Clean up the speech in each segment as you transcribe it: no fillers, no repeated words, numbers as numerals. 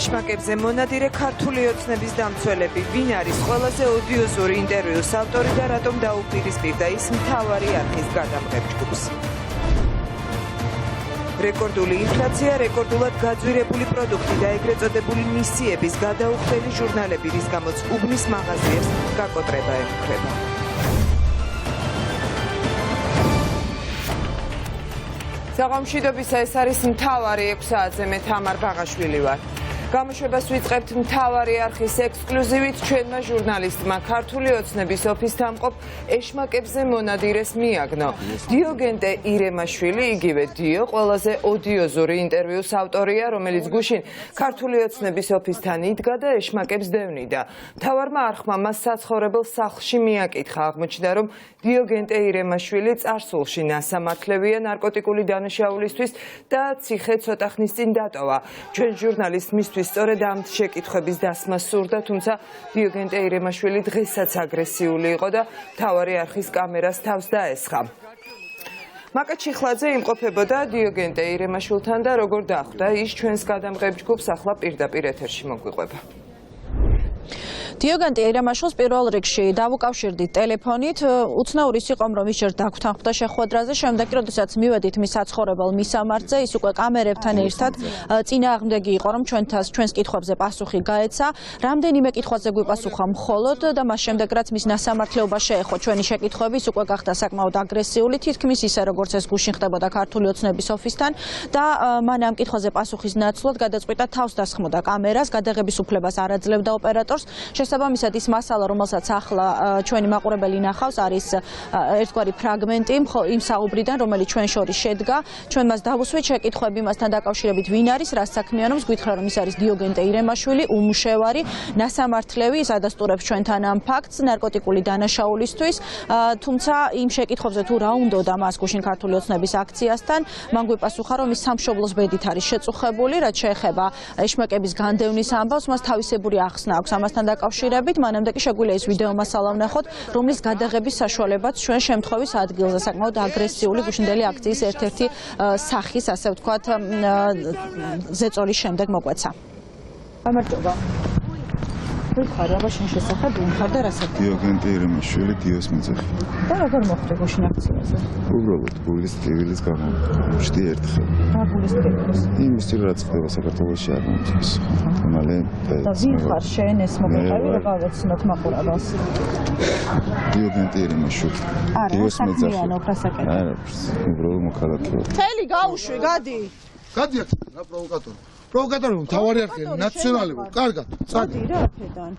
ეშმაკებზე მონადირე ქართული ოცნების დამცველები, ვინ არის ყველაზე ოდიოზური ინტერვიუს ავტორი და რატომ დაუპირისპირდა ის მთავარი არხის გადამღებ ჯგუფს. რეკორდული ინფლაცია, რეკორდულად გაძვირებული პროდუქტი და ეგრეთ წოდებული მისიების გადაუხდელი ჟურნალები, რის გამოც უბნის მაღაზიებს გაკოტრება ემუქრება. საღამოშიდობისა ეს არის მთავარი 6 საათზე მე თამარ ბაღაშვილი ვარ. გამოშვებას ვიწყებთ მთავარი არხის ექსკლუზივით ჩვენმა ჟურნალისტმა ქართული ოცნების ოფისთამყოფ ეშმაკებზე მონადირეს მიაგნო. დიოგენტე ირემაშვილი, იგივე დიო, ყველაზე ოდიოზური ინტერვიუს ავტორია, რომელიც გუშინ ქართული ოცნების ოფისთან იდგა და ეშმაკებს დევნიდა. მთავარმა არხმა მას საცხოვრებელ სახლში მიაკითხა, აღმოჩნდა, რომ დიოგენტე ირემაშვილი წარსულში ნასამართლევია ნარკოტიკული დანაშაულისთვის და ციხე ცოტა ხნის წინ დატოვა. ჩვენ ჟურნალისტ სწორედ ამ შეკითხვების დასმა სურდა, თუმცა დიოგენტე ირემაშვილი დღესაც აგრესიული იყო და მთავარი არხის კამერას თავს დაესხა. მაკა ჩიხლაძე იმყოფებოდა დიოგენტე ირემაშვილთან და როგორ დახვდა ის ჩვენს გადამღებ ჯგუფს, ახლა პირდაპირ ეთერში მოგვიყვება. დიოგენტე ირემაშვილს პირველ რიგში დავუკავშირდით ტელეფონით. უცნაური ის იყო, რომ ის ჯერ დაგვთანხმდა შეხვედრაზე, შემდეგ როდესაც მივედით მის საცხოვრებელ მისამართზე, ის უკვე კამერებთან ერთად წინააღმდეგი იყო, რომ ჩვენს კითხვებზე პასუხი გაეცა. რამდენიმე კითხვაზე გვიპასუხა მხოლოდ და მას შემდეგ რაც მის ნასამართლეობა შეეხო ჩვენი შეკითხვები, ის უკვე გახდა საკმაოდ აგრესიული, თითქმის ისე როგორც ეს გუშინ ხდებოდა ქართული ოცნების ოფისთან და მან ამ კითხვაზე პასუხის ნაცვლად გადაწყვიტა თავს დასხმოდა კამერას, გადაღების უფლებას არ აძლევდა ოპერატორს. შესაბამისად ის მასალა, რომელსაც ახლა ჩვენი მაყურებელი ნახავს, არის ერთგვარი ფრაგმენტი იმ საუბრიდან, რომელიც ჩვენ შორის შედგა. ჩვენ მას დავუსვით შეკითხვები მასთან დაკავშირებით, ვინ არის, რას საქმიანობს, გითხრა, რომ ის არის დიოგენტე ირემაშვილი, უმუშევარი, ნასამართლევი, ის ადასტურებს ჩვენთან ამ ფაქტს ნარკოტიკული დანაშაულისთვის. თუმცა იმ შეკითხვებზე თუ რა უნდოდა მას გუშინ ქართული ოცნების აქციასთან, მან გვიპასუხა, რომ ის სამშობლოს ბედით არის შეწუხებული, რაც შეეხება ეშმაკების განდევნის ამბავს, მას თავისებური ახსნა აქვს ამასთან დაკავშირებით. მანამდე კი შეგვიძლია ის ვიდეო მასალა ვნახოთ, რომლის გადაღების საშუალებაც ჩვენ შემთხვევის ადგილზე საკმაოდ აგრესიული გუშინდელი აქციის ერთ-ერთი სახის, ასე ვთქვათ, ზეწოლის შემდეგ მოგვეცა. გამარჯობა. ვიხარ, რა შენ შესახებ ვიხარ და რასაც. დიოგენტე ირემაშვილი, დიოს მეძახი. და როგორ მოხდა გუშინ აქციაზე? უბრალოდ გულის ტივილის გამოვშდი ერთხელ. რა გულის ტივილის? იმის რაც ხდება საქართველოში არ მომწონს. მალე და ვიხარ შენ ეს მოგვიყევი რა გავეცნოთ მაყურებელს. დიოგენტე ირემაშვილი. დიოს მეძახი. არა, უბრალოდ მოქალაქე ვარ. თელი გაუშვი, გადი. გადი აქ რა პროვოკატორი. პროვოკატორი მთავარი არხი ნაციონალი ვარ. კარგად. წადი რა აქედან.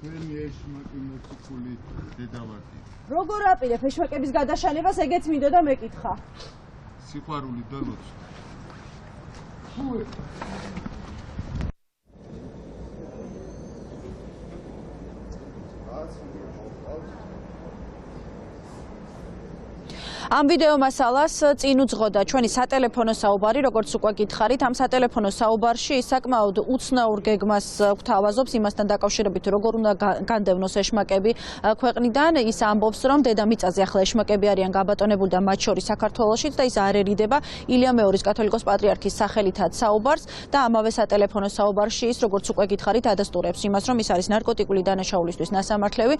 ჩვენი ეშმაკი მოციქული დედავარდი. როგორ აპირებ ეშმაკების გადაშალებას, ეგეც მინდოდა მეკითხა. სიყვარული და ლოცვა. ამ ვიდეო მასალას წინ უძღოდა ჩვენი სატელეფონო საუბარი, როგორც უკვე გითხარით, ამ სატელეფონო საუბარში ის საკმაოდ უცნაურ გეგმას გვთავაზობს იმასთან დაკავშირებით, როგორ უნდა განდევნოს ეშმაკები ქვეყნიდან. ის ამბობს, რომ დედამიწაზე ახლა ეშმაკები არიან გაბატონებული და მათ შორის საქართველოშიც და ის არ ერიდება ილია მეორის კათოლიკოს პატრიარქის სახელითაც საუბარს და ამავე სატელეფონო საუბარში ის, როგორც უკვე გითხარით, ადასტურებს იმას, რომ ის არის ნარკოტიკული დანაშაულისთვის ნასამართლევი.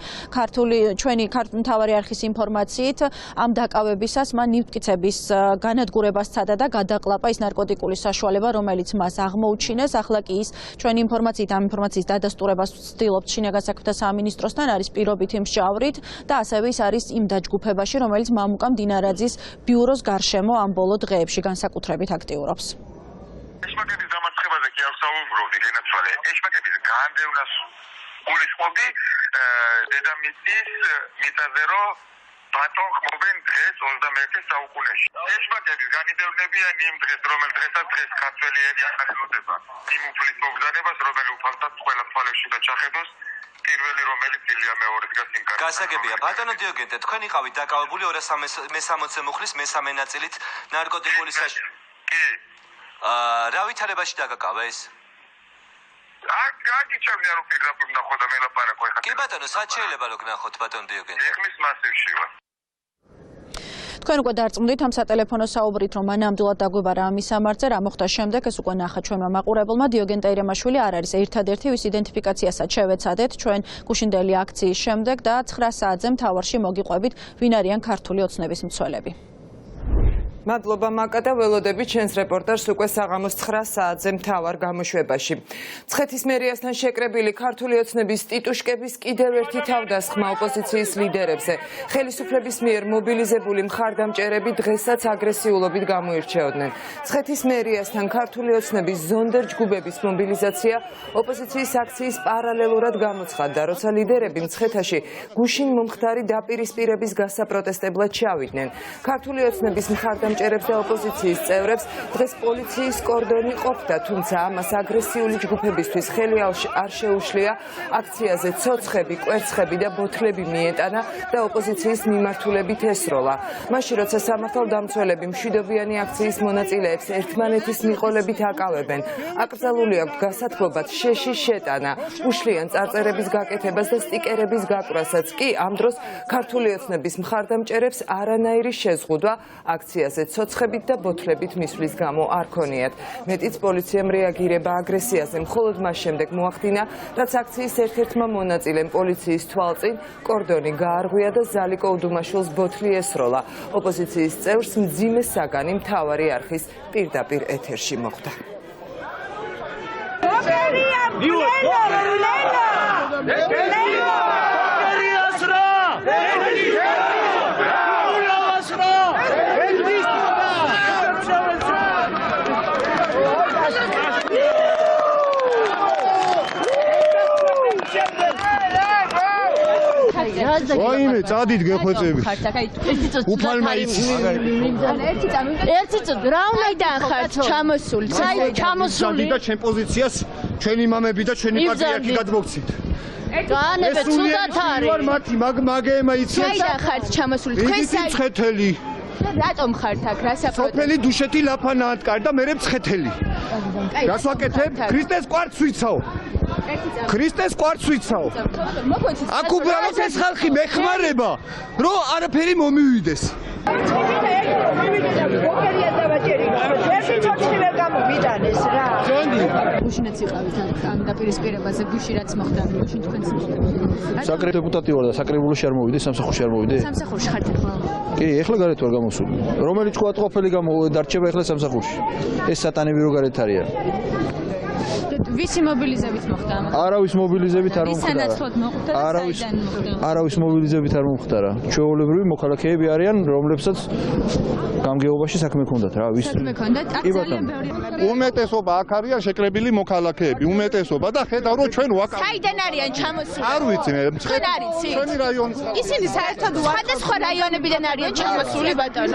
ჩვენი მთავარი არხის ინფორმაციით ამ დაკავებისას მან ნივთკიცების განადგურებას სცადა და გადაყლაპა ის ნარკოტიკული საშუალება, რომელიც მას აღმოუჩინეს. ახლა კი ის ჩვენი ინფორმაციით ამ ინფორმაციის დადასტურებას ცდილობს შინაგან საქმეთა სამინისტროსთან, არის პირობითი მსჯავრით და ასევე ის არის იმ დაჯგუფებაში, რომელიც მამუკა მდინარაძის ბიუროს გარშემო ამ ბოლო დღეებში განსაკუთრებით აქტიურობს. ეშმაკების დამარცხებაზე კი არ საუბრობდი, გენაცვალე. ეშმაკების განდევნას გულისხმობდი დედამიწის მიწაზე, რომ ბატონ ხმობენ დღეს 21 საუკუნეში. ეშმაკების განიდევნებიან იმ დღეს, რომელ დღესაც დღეს ქართველიერი ახალწოდება. იმ უფლის მობრძანებას, რომელი უფალსაც ყველა თვალებში და ჩახედოს, პირველი რომელიც ილია მეორე დგას იმ კარგად. გასაგებია, ბატონო დიოგენტე, თქვენ იყავით დაკავებული 260 მუხლის მესამე ნაწილით ნარკოტიკული საშუალებით. კი. რა ვითარებაში დაგაკავა ეს? გაგიჩვენე რომ პირდაპირ ნახო და მელაპარაკო ეხლა. კი ბატონო, სად შეიძლება რომ გნახოთ ბატონ დიოგენტე? ეხმის მასივში ვარ. თქვენ უკვე დარწმუნდით ამ სატელეფონო საუბრით, რომ მანამდვილად დაგვებარა ამ მისამართზე, რა მოხდა შემდეგ, ეს უკვე ნახა ჩვენმა მაყურებელმა. დიოგენ ტაირემაშვილი არ არის ერთადერთი, ვის იდენტიფიკაციასაც შევეცადეთ ჩვენ გუშინდელი აქციის შემდეგ და 9 საათზე მთავარში მოგიყვებით, ვინ არიან ქართული ოცნების მცველები. მადლობა მაკა და ველოდები ჩვენს რეპორტაჟს უკვე საღამოს 9 საათზე მთავარ გამოშვებაში. მცხეთის მერიასთან შეკრებილი ქართული ოცნების ტიტუშკების კიდევ ერთი თავდასხმა ოპოზიციის ლიდერებზე. ხელისუფლების მიერ მობილიზებული მხარდამჭერები დღესაც აგრესიულობით გამოირჩეოდნენ. მცხეთის მერიასთან ქართული ოცნების ზონდერ ჯგუფების მობილიზაცია ოპოზიციის აქციის პარალელურად გამოცხადდა, როცა ლიდერები მცხეთაში გუშინ მომხდარი დაპირისპირების გასაპროტესტებლად ჩავიდნენ. ქართული ოცნების მხარდამჭერებს და ოპოზიციის წევრებს დღეს პოლიციის კორდონი ყოფდა, თუმცა ამას აგრესიული ჯგუფებისთვის ხელი არ შეუშლია. აქციაზე ცოცხები, კვერცხები და ბოთლები მიეტანა და ოპოზიციის მიმართულებით ესროლა. მაშინ, როცა სამართალდამცველები მშვიდობიანი აქციის მონაწილეებს ერთმანეთის მიყოლებით აკავებენ, აკრძალული აქვთ გასათბობად შეში შეტანა, უშლიან წარწერების გაკეთებას და სტიკერების გაკვრასაც კი ამ დროს ქართული ოცნების მხარდამჭერებს არანაირი შეზღუდვა აქციაზე ცოცხებით და ბოთლებით მისვლის გამო არ ქონიათ. მეტიც პოლიციამ რეაგირება აგრესიაზე მხოლოდ მას შემდეგ მოახდინა, რაც აქციის ერთ-ერთმა მონაწილემ პოლიციის თვალწინ კორდონი გაარღვია და ზალიკო უდუმაშვილს ბოთლი ესროლა. ოპოზიციის წევრს მძიმე საგანი მთავარი არხის პირდაპირ ეთერში მოხვდა. ვაიმე, წადით გეხვეწებით. უფალმა იცის. ერთი წუთი რა უნდაიდან ხართ ჩამოსული? ჩამოსული და ჩემ პოზიციას ჩვენი მამები და ჩვენი პატრიარქი გადმოგცით. განებეთ სულაც არის. მათი მაგემა იცის. საიდან ხართ ჩამოსული? თქვენ მცხეთელი. რატომ ხართ აქ? რა საპროტესტო? სოფელი დუშეთი ლაფანა ანტკარი და მერე მცხეთელი. რას ვაკეთებ? ქრისტეს კვართს ვიცავ. ქრისტეს კვართს ვიცავ. აქ უბრალოდ ეს ხალხი მეხმარება, რომ არაფერი მომივიდეს. გუშინაც იყავით ამ დაპირისპირებაზე, გუში რაც მოხდა, გუშინ თქვენც მოხდა. საკრებულო დეპუტატი ვარ და საკრებულოში არ მოვიდე, სამსახურში არ მოვიდე. სამსახურში ხართ ახლა? კი, ეხლა გარეთ ვარ გამოსული. რომელიც ყოფილი დარჩება ეხლა სამსახურში. ეს სატანები რო გარეთ არიან. ვისი მობილიზებით მოხდა? არავის მობილიზებით არ მომხდარა. სანაცვლოდ მოხდა და საიდან მოხდა? არავის მობილიზებით არ მომხდარა. ჩვეულებრივი მოქალაქეები არიან, რომლებსაც გამგეობაში საქმე ჰქონდათ რა, ვის საქმე ჰქონდათ? აქ ძალიან ბევრი. უმეტესობა აქ არიან შეკრებილი მოქალაქეები, უმეტესობა და ხედავ რომ ჩვენ ვაკავებთ. საიდან არიან ჩამოსული? არ ვიცი მე. თქვენ არიცი? ჩვენი რაიონის. ისინი საერთოდ სხვადასხვა რაიონებიდან არიან ჩამოსული ბატონო.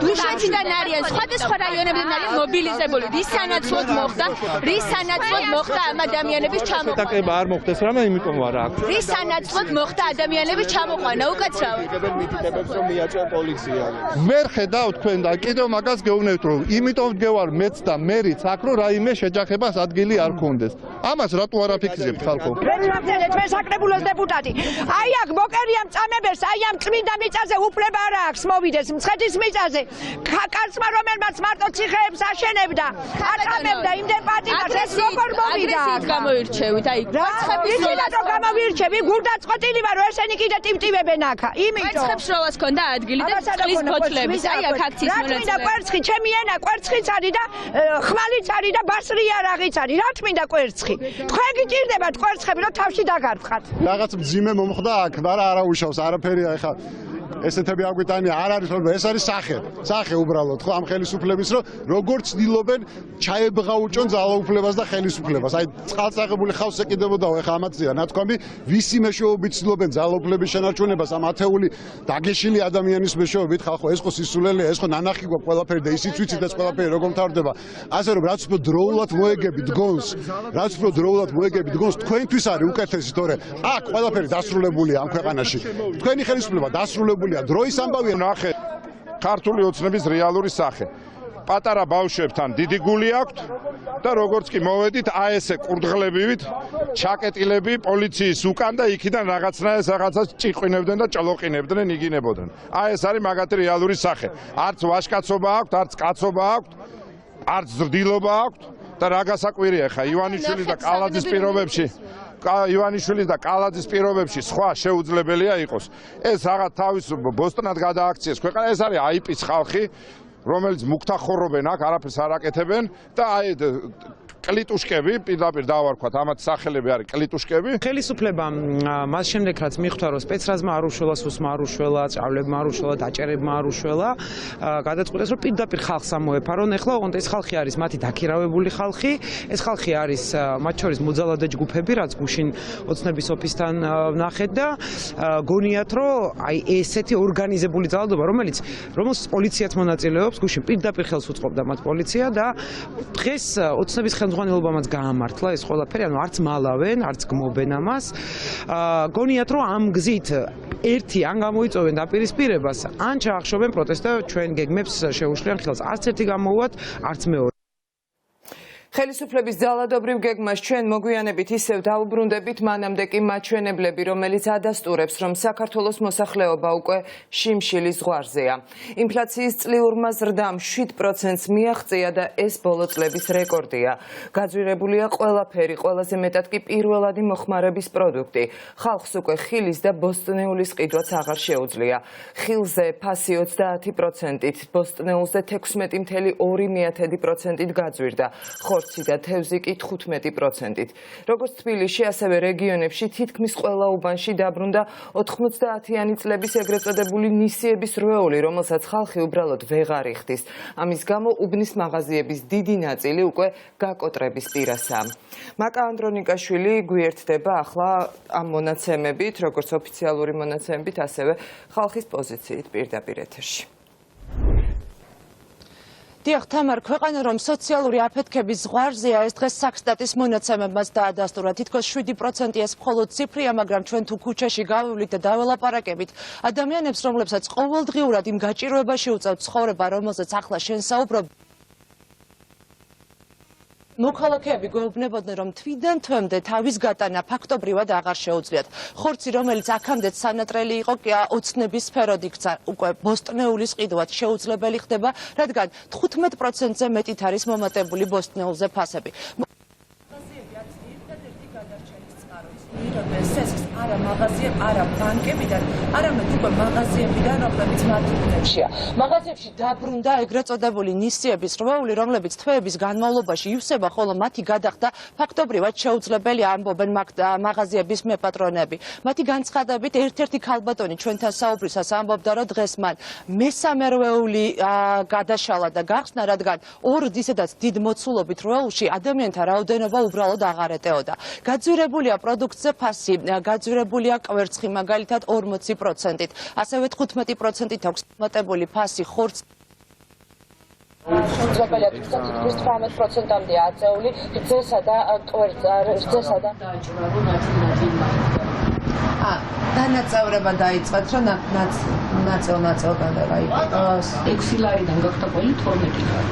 დუშეთიდან არიან, სხვადასხვა რაიონებიდან არიან მობილიზებული. რის სანაცვლოდ მოხდა? რის სანაცვლოდ მოხდა ამ ადამიანების ჩამოყვანა? შეტაკება არ მოხდეს რამე, იმიტომ ვარ აქ. რის სანაცვლოდ მოხდა ადამიანების ჩამოყვანა? უკაცრავად. მითითებებს რომ მიაჭრა პოლიცია. ვერ ხედავ თქვენ და კიდევ მაგას გეუბნებთ რომ იმიტომ ვდგევარ მეც და მერიც აქ რომ რაიმე შეჯახებას ადგილი არ ქონდეს. ამას რატო არ აფიქსირებთ ხალხო? ჩვენ საკრებულოს დეპუტატი. აი აქ მოკერიამ წამებერს, აი ამ წმინდა მიწაზე უფლება არ აქვს მოვიდეს მცხეთის მიწაზე. კაცმა რომელმაც მარტო ციხეებს აშენებდა, აწამებდა იმდენ პატიმარს, ეს როგორ მოვიდა? გამოირჩევით, აი კვერცხების რატო გამოვირჩევი? გულდაწყვეტილი ვარ, რომ ესენი კიდე ტივტივებენ აქა. იმიტომ კვერცხებს როლას ქონდა ადგილი და წყლის ბოთლების, აი აქ აქციის მონაწილე. რა კვერცხი, ჩემი ენა კვერცხიც არის და ხმალიც არის და ბასრი არაღიც არის. რა თმინდა კვერცხი? თქვენ გიჭირდებათ კვერცხები, რომ თავში დაგარტყათ. რაღაც მძიმე მომხდა აქ, მაგრამ არაუშავს, არაფერია ეხა. ესეთები აგვიტანია არ არის რომ ეს არის სახე უბრალოდ ხო ამ ხელისუფლების რომ როგორ ცდილობენ ჩაებღაუჭონ ძალაუფლებას და ხელისუფლებას აი წყალწაღებული ხავს ეკიდებოდაო ეხა ამაცია ნათქვამი ვისი მეშვეობით ცდილობენ ძალაუფლების შენარჩუნებას ამ ათეული დაგეშილი ადამიანის მეშვეობით ხალხო ეს ხო სისულელეა ეს ხო ნანახი გვაქვს ყველაფერი და ისიც ვიცით ეს ყველაფერი როგორ მთავრდება ასე რომ რაც უფრო დროულად მოეგებით გონს თქვენთვის არის უკეთესი თორე აქ ყველაფერი დასრულებულია ამ ქვეყანაში თქვენი ხელისუფლება დასრულებულია დროის ამბავია ნახე ქართული ოცნების რეალური სახე პატარა ბავშვებთან დიდი გული აქვთ და როგორც კი მოვედით, აი ესე კურდღლებივით ჩაკეტილები პოლიციის უკან და იქიდან რაღაცას ჭიყვინებდნენ და ჭლოყინებდნენ, იგინებოდნენ. აი ეს არის მაგათი რეალური სახე. არც ვაჟკაცობა აქვთ, არც კაცობა აქვთ, არც ზრდილობა აქვთ და რა გასაკვირია ხა ივანიშვილის და კალაძის პირობებში ივანიშვილის და კალაძის პირობებში სხვა შეუძლებელია იყოს. ეს რაღაც თავის ბოსტნად გადააქციეს ქვეყანა, ეს არის აიპის ხალხი, რომელიც მუქთახორობენ აქ, არაფერს არ აკეთებენ და აი კლიტუშკები, პირდაპირ დავარქვათ, ამათ სახელები არის კლიტუშკები. ხელისუფლება მას შემდეგ რაც მიხვდა, რომ სპეცრაზმა არ უშველა, სუსმა არ უშველა, ჭავლებმა არ უშველა, დაჭერებმა არ უშველა, გადაწყვიტეს, რომ პირდაპირ ხალხს ამოეფარონ. ეხლა ოღონდ ეს ხალხი არის მათი დაქირავებული ხალხი, ეს ხალხი არის მათ შორის მოძალადე ჯგუფები, რაც გუშინ ოცნების ოფისთან ნახეთ და გონიათ, რომ აი ესეთი ორგანიზებული ძალადობა, რომელიც პოლიციაც მონაწილეობს, გუშინ პირდაპირ ხელს უწყობდა მათ პოლიცია და დღეს ოცნების ხელმძღვანელობამაც გაამართლა ეს ყველაფერი, ანუ არც მალავენ, არც გმობენ ამას. გონიათ, რომ ამ გზით ერთი ან გამოიწოვენ დაპირისპირებას, ან ჩაახშობენ პროტესტს და ჩვენ გეგმებს შეუშლიან ხელს. არც ერთი გამოუვათ, არც მეორე. ხელისუფლების ძალადობრივ გეგმას ჩვენ მოგვიანებით ისევ დაუბრუნდებით, მანამდე კი მაჩვენებლები, რომელიც ადასტურებს, რომ საქართველოს მოსახლეობა უკვე შიმშილის ზღვარზეა. ინფლაციის წლიურმა ზრდამ 7%-ს მიაღწია და ეს ბოლო წლების რეკორდია. გაძვირებულია ყველაფერი, ყველაზე მეტად კი პირველადი მოხმარების პროდუქტი. ხალხს უკვე ხილის და ბოსტნეულის ყიდვაც აღარ შეუძლია. ხილზე ფასი 30%-ით, ბოსტნეულზე 16,2%-ით გაძვირდა. ხორცი და თევზი კი 15%-ით. როგორც თბილისში, ასევე რეგიონებში თითქმის ყველა უბანში დაბრუნდა 90-იანი წლების ეგრეთ წოდებული ნისიების რვეული, რომელსაც ხალხი უბრალოდ ვეღარ იხდის. ამის გამო უბნის მაღაზიების დიდი ნაწილი უკვე გაკოტრების პირასაა. მაკა ანდრონიკაშვილი გვიერთდება ახლა ამ მონაცემებით, როგორც ოფიციალური მონაცემებით, ასევე ხალხის პოზიციით პირდაპირ ეთერში. დიახ, თამარ, ქვეყანა რომ სოციალური აფეთქების ზღვარზეა, ეს დღეს საქსტატის მონაცემებმაც დაადასტურა. თითქოს 7% ეს მხოლოდ ციფრია, მაგრამ ჩვენ თუ ქუჩაში გავივლით და დაველაპარაკებით ადამიანებს, რომლებსაც ყოველდღიურად იმ გაჭირვებაში უწევთ ცხოვრება, რომელზეც ახლა შენ საუბრობ, მოქალაქეები გვეუბნებოდნენ, რომ თვიდან თვემდე თავის გატანა ფაქტობრივად აღარ შეუძლიათ. ხორცი, რომელიც აქამდე სანატრელი იყო, ოცნების სფეროდ იქცა, უკვე ბოსტნეულის ყიდვაც შეუძლებელი ხდება, რადგან 15%-ზე მეტით არის მომატებული ბოსტნეულზე ფასები. არა მაღაზიები, არა ბანკებიდან, არამედ უკვე მაღაზიებიდან, რომლებიც მარტივებშია. მაღაზიებში დაბრუნდა ეგრეთ წოდებული ნისიების რვეული, რომლებიც თვეების განმავლობაში ივსება, ხოლო მათი გადახდა ფაქტობრივად შეუძლებელი, ამბობენ მაღაზიების მეპატრონები. მათი განცხადებით, ერთ-ერთი ქალბატონი ჩვენთან საუბრისას ამბობდა, რომ დღეს მან მესამე რვეული გადაშალა და გახსნა, რადგან ორ ისედაც დიდ მოცულობით რველში ადამიანთა რაოდენობა უბრალოდ აღარ ეტეოდა. გაძვირებულია პროდუქტზე ფასი, გაძვირებულია კვერცხი მაგალითად 40%-ით, ასევე 15%-ით აქვს მომატებული ფასი ხორცი. შეუძლებელია თითქმის 18%-მდე აწეული რძესა და რძესა და დანაწევრება დაიწყეთ, რომ ნაწილ-ნაწილთან გაიყიდოს. 6 ლარიდან გახდა ყველი 12 ლარი.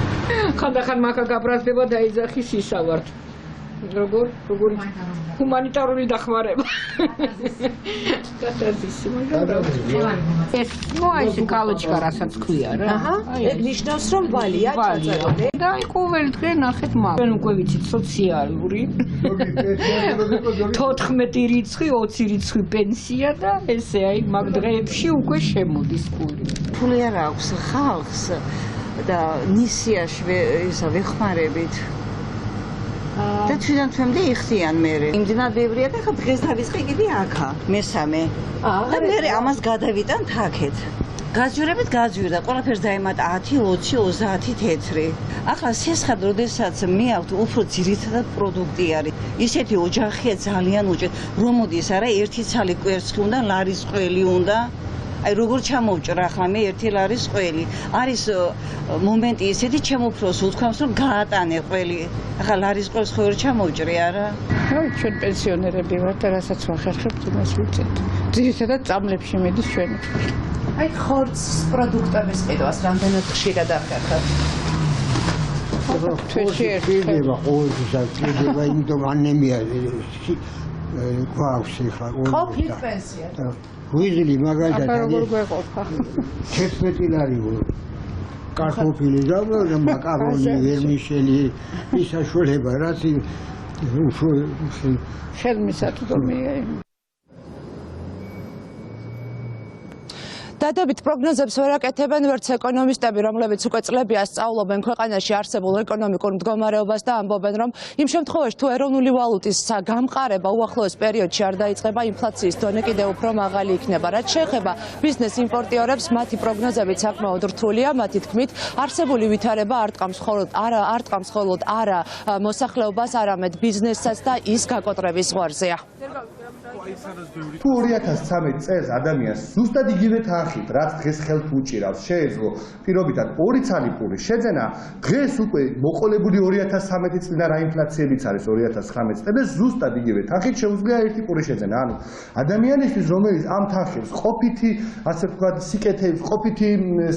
ხანდახან მაქა გაბრაზდება და ეძახის ისავართ. როგორ ჰუმანიტარული დახმარება. ეს მოაისი კალოჩკა რასაც ქვია რა. ეგ ნიშნავს რომ ვალია ჩაწერილი. და აი ყოველ დღე ნახეთ მაგ. ჩვენ უკვე ვიცით სოციალური. 14 რიცხვი, 20 რიცხვი პენსია და ესე აი მაგ დღეებში უკვე შემოდის ფული. ფული არ აქვს ხალხს და ნისიაში ისა ვეხმარებით. და თვითონ თვემდე იხდიან მერე. იმდენად ბევრია და ხა დღეს დავიწყე კიდე აქა, მესამე. და მერე ამას გადავიტანთ აქეთ. გაძვირებით გაძვირდა, ყველაფერს დაემატა 10, 20, 30 თეთრი. ახლა სესხად, როდესაც მე აქვთ უფრო ძირითადად პროდუქტი არის. ისეთი ოჯახია ძალიან უჭირ, რომ მოდის არა ერთი ცალი კვერცხი უნდა, ლარის ყველი უნდა. აი როგორ ჩამოვჭრა ახლა მე 1 ლარის ყველი. არის მომენტი ისეთი ჩემოფროს უთქვამს რომ გაატანე ყველი. ახლა ლარის ყველს ხო ვერ ჩამოვჭრე არა? აი ჩვენ პენსიონერები ვართ და რასაც ვახერხებთ იმას ვიცით. ძირითადად წამლებში მიდის ჩვენი. აი ხორცის პროდუქტების ყიდვას რამდენად ხშირად ახერხებთ? თვეში ერთხელ. შეიძლება ყოველთვის შეიძლება, იმიტომ ანემია გვაქვს ხა ყოველთვის. ყოფილი პენსია. ვიზილი მაგალითად ახლა როგორ გვეყოფა? 11 ლარი კარტოფილი და მაკარონი, ვერმიშელი, ის საშუალება რაც ხელმისაწვდომია. დადებით პროგნოზებს ვერ აკეთებენ ვერც ეკონომისტები, რომლებიც უკვე წლებია სწავლობენ ქვეყანაში არსებულ ეკონომიკურ მდგომარეობას და ამბობენ, რომ იმ შემთხვევაში თუ ეროვნული ვალუტის გამყარება უახლოეს პერიოდში არ დაიწყება, ინფლაციის დონე კიდევ უფრო მაღალი იქნება. რაც შეეხება ბიზნეს იმპორტიორებს, მათი პროგნოზებით საკმაოდ რთულია, მათი თქმით, არსებული ვითარება არ ტყამს მხოლოდ არა მოსახლეობას, არამედ ბიზნესსაც და ის გაკოტრების ზღვარზეა. თუ 2013 წელს ადამიანს ზუსტად იგივე თანხით, რაც დღეს ხელთ უჭირავს, შეეძლო პირობითად 2 ცალი პური შეძენა, დღეს უკვე მოყოლებული 2013 წლიდან რა ინფლაციებიც არის 2019 წლამდე ზუსტად იგივე თანხით შეუძლია 1 პური შეძენა. ანუ ადამიანისთვის, რომელიც ამ თანხებს ყოფითი, ასე ვთქვათ, სიკეთეების, ყოფითი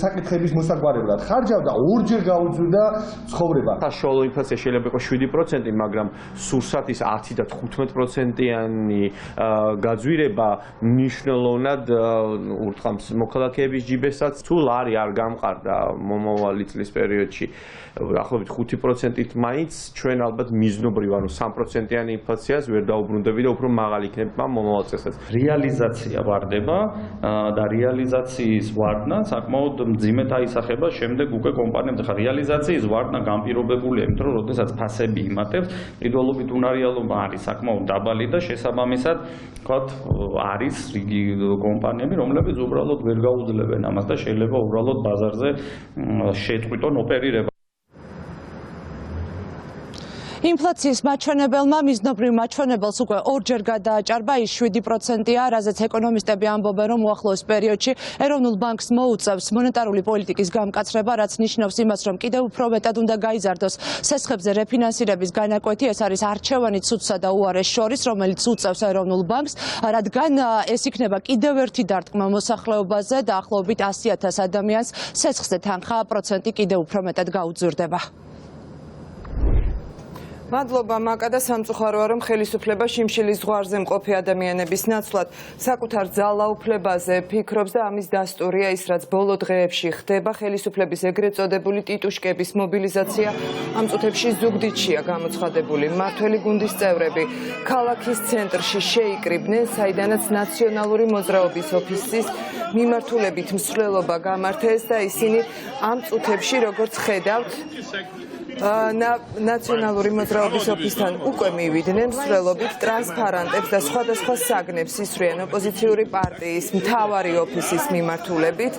საკითხების მოსაგვარებლად ხარჯავდა, ორჯერ გაუძლდა ცხოვრება. საშუალო ინფლაცია შეიძლება იყოს 7%, მაგრამ სურსათის 10 და 15%-იანი გაძვირება მნიშვნელოვნად ურთყამს მოქალაქეების ჯიბესაც. თუ ლარი არ გამყარდა მომავალი წლის პერიოდში დაახლოებით 5%-ით მაინც ჩვენ ალბათ მიზნობრივ, ანუ 3%-იანი ინფლაციას ვერ დაუბრუნდები და უფრო მაღალი იქნება მომავალ წელსაც. რეალიზაცია ვარდება და რეალიზაციის ვარდნა საკმაოდ მძიმედ აისახება შემდეგ უკვე კომპანიებს. ხა რეალიზაციის ვარდნა განპირობებულია, იმიტომ რომ როდესაც ფასები იმატებს, პირველობით უნარიალობა არის საკმაოდ დაბალი და შესაბამისად ვთქვათ, არის რიგი კომპანიები, რომლებიც უბრალოდ ვერ გაუძლებენ ამას და შეიძლება უბრალოდ ბაზარზე შეწყვიტონ ოპერირება. ინფლაციის მაჩვენებელმა მიზნობრივ მაჩვენებელს უკვე ორჯერ გადააჭარბა, ის 7%-ია, რაზეც ეკონომისტები ამბობენ, რომ უახლოეს პერიოდში ეროვნულ ბანკს მოუწევს მონეტარული პოლიტიკის გამკაცრება, რაც ნიშნავს იმას, რომ კიდევ უფრო მეტად უნდა გაიზარდოს სესხებზე რეფინანსირების განაკვეთი. ეს არის არჩევანი ცუდსა და უარეს შორის, რომელიც უწევს ეროვნულ ბანკს, რადგან ეს იქნება კიდევ ერთი დარტყმა მოსახლეობაზე, დაახლოებით 100,000 ადამიანს სესხზე თანხა პროცენტი კიდევ უფრო მეტად გაუძვირდება. მადლობა მაკა და სამწუხაროა რომ ხელისუფლება შიმშილის ზღვარზე მყოფი ადამიანების ნაცვლად საკუთარ ძალაუფლებაზე ფიქრობს და ამის დასტურია ის რაც ბოლო დღეებში ხდება ხელისუფლების ეგრეთ წოდებული ტიტუშკების მობილიზაცია ამ წუთებში ზუგდიდშია გამოცხადებული მმართველი გუნდის წევრები ქალაქის ცენტრში შეიკრიბნენ საიდანაც ნაციონალური მოძრაობის ოფისის მიმართულებით მსვლელობა გამართეს და ისინი ამ წუთებში როგორც ხედავთ ნაციონალური მოძრაობის ოფისთან უკვე მივიდნენ მსვლელობით ტრანსპარანტებს და სხვადასხვა საგნებს ისვრიან ოპოზიციური პარტიის მთავარი ოფისის მიმართულებით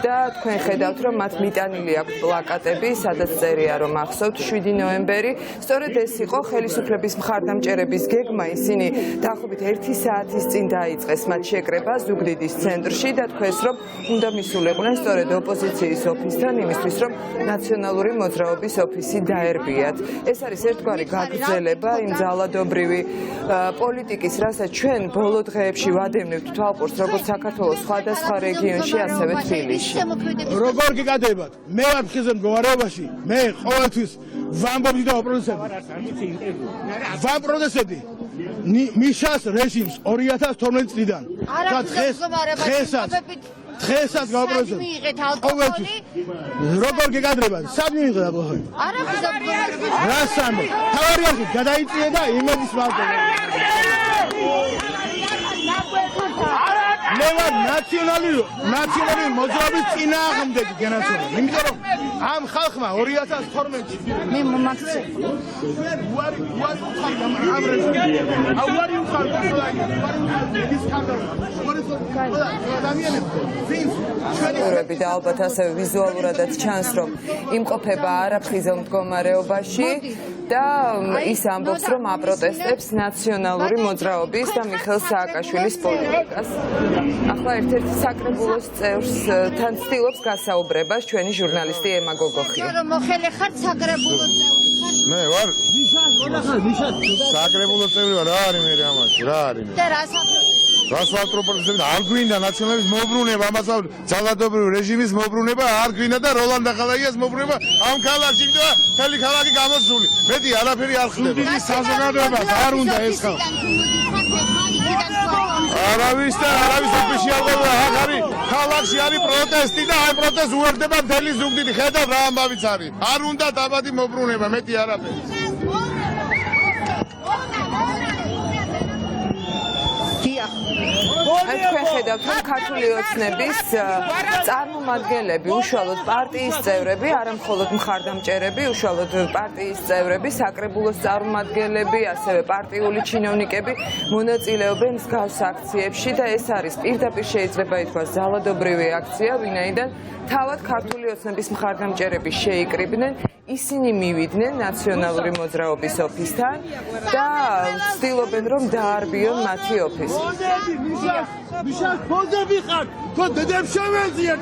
და თქვენ ხედავთ რომ მათ მიტანილი აქვთ პლაკატები სადაც წერია რომ ახსოვთ 7 ნოემბერი სწორედ ეს იყო ხელისუფლების მხარდამჭერების გეგმა ისინი დაახლოებით 1 საათის წინ დაიწყეს მათ შეკრება ზუგდიდის ცენტრში და თქვენს რომ უნდა მისულიყვნენ სწორედ ოპოზიციის ოფისთან იმისთვის რომ ნაციონალური მოძრაობის ოფისი დაერბიათ. ეს არის ერთგვარი გაგრძელება იმ ძალადობრივი პოლიტიკის, რასაც ჩვენ ბოლო დღეებში ვადევნებთ თვალყურს, როგორც საქართველოს სხვადასხვა რეგიონში, ასევე თბილისში. როგორ გიკადებათ? მე ვარ ხიზე მდგომარეობაში, მე ყოველთვის ვამბობდი და ვაპროტესტებდი. მიშას რეჟიმს 2012 წლიდან. დღესაც გავაპროტესტებ. ყოველთვის როგორ გეკადრებათ? სად მიიღეთ აბა? არა გასამ. თავარი არხი გადაიწია და იმედის მარტო. მე ვარ ნაციონალური მოძრაობის წინააღმდეგი გენაცვალე. იმიტომ რომ ამ ხალხმა 2012-ში მე მომაქცე. წევრები და ალბათ ასევე ვიზუალურადაც ჩანს რომ იმყოფება არაფხიზელ მდგომარეობაში და ის ამბობს რომ აპროტესტებს ნაციონალური მოძრაობის და მიხეილ სააკაშვილის პოლიტიკას. ახლა ერთ-ერთი საკრებულოს წევრს თან ცდილობს გასაუბრებას ჩვენი ჟურნალისტი ემა გოგოხია. რომ მოხელე ხარ საკრებულოს წევრი. მე ვარ საკრებულოს წევრი რა არის მე ამაში რა არის და რასვათ პროპორციები არ გვინდა ნაციონალიზმის მოbrunება ამასავ ძალადობრივი რეჟიმის მოbrunება არ გვინდა და როლანდ ახალაიას მოbrunება ამ ქალაქში და მთელი ქალაქი გამოსული მეტი არაფერი არ ხდება საზოგადოებას არ უნდა ეს ხალხი არავის ოფიციალურია აქ არის ქალაქში არის პროტესტი და აი პროტესტს უერთდება მთელი ზუგდიდი ხედავ რა ამბავიც არის არ უნდა დაბადი მოbrunება მეტი არაფერი აი თქვენ ხედავთ რომ ქართული ოცნების წარმომადგენლები უშუალოდ პარტიის წევრები არა მხოლოდ მხარდამჭერები უშუალოდ პარტიის წევრები საკრებულოს წარმომადგენლები ასევე პარტიული ჩინოვნიკები მონაწილეობენ მსგავს აქციებში და ეს არის პირდაპირ შეიძლება ითქვას ძალადობრივი აქცია ვინაიდან თავად ქართული ოცნების მხარდამჭერები შეიკრიბნენ ისინი მივიდნენ ნაციონალური მოძრაობის ოფისთან და ცდილობენ რომ დაარბიონ მათი ოფისი მიშას ფონდები ხარ თქო დედებს შევეძიეთ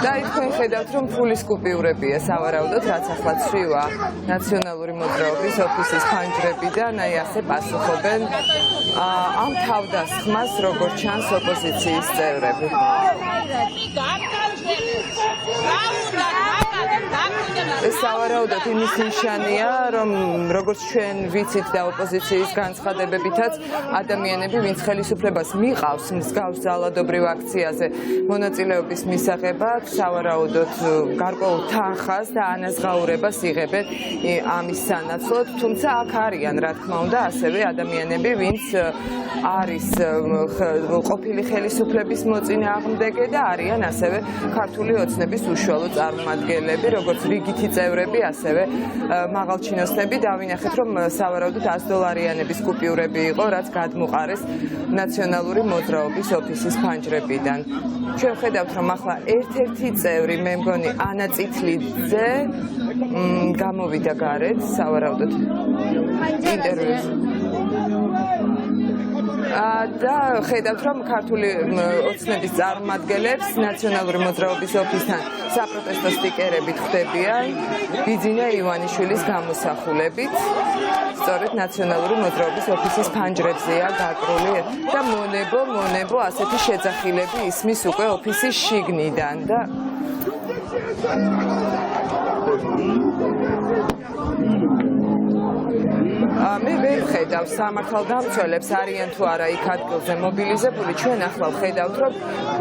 და თქვენ ხედავთ რომ ფულის კუპიურებია სავარაუდოდ რაც ახლა ცვივა ნაციონალური მოძრაობის ოფისის ფანჯრებიდან აი ასე პასუხობენ ამ თავდასხმას როგორც ჩანს ოპოზიციის წევრები ეს სავარაუდოდ იმის ნიშანია რომ როგორც ჩვენ ვიცით და ოპოზიციის განცხადებებითაც ადამიანები ვინც ხელისუფლებას მიყავს მსგავს ძალადობრივ აქციაზე მონაწილეობის მისაღებად სავარაუდოდ გარკვეულ თანხას და ანაზღაურებას იღებენ ამის სანაცვლოდ თუმცა აქ არიან რა თქმა უნდა ასევე ადამიანები ვინც არის ყოფილი ხელისუფლების მოწინააღმდეგე და არიან ასევე ქართული ოცნების უშუალო წარმომადგენლები როგორც რიგითი წევრები ასევე მაღალჩინოსნები დავინახეთ რომ სავარაუდოდ $100-იანების კუპიურები იყო რაც გადმოყარეს ნაციონალური მოძრაობის ოფისის ფანჯრებიდან ჩვენ ხედავთ რომ ახლა ერთ-ერთი წევრი მე მგონი ანა წითლიძე გამოვიდა გარეთ სავარაუდოდ ინტერვიუს და ხედავთ რომ ქართული ოცნების წარმომადგენლებს ნაციონალური მოძრაობის ოფისთან საპროტესტო სტიკერებით ხვდებიან ბიძინა ივანიშვილის გამოსახულებით სწორედ ნაციონალური მოძრაობის ოფისის ფანჯრებზეა გაკრული და მონებო ასეთი შეძახილები ისმის უკვე ოფისის შიგნიდან და მე ვერ ვხედავ სამართალდამცველებს არიან თუ არა იქ ადგილზე მობილიზებული ჩვენ ახლა ვხედავთ რომ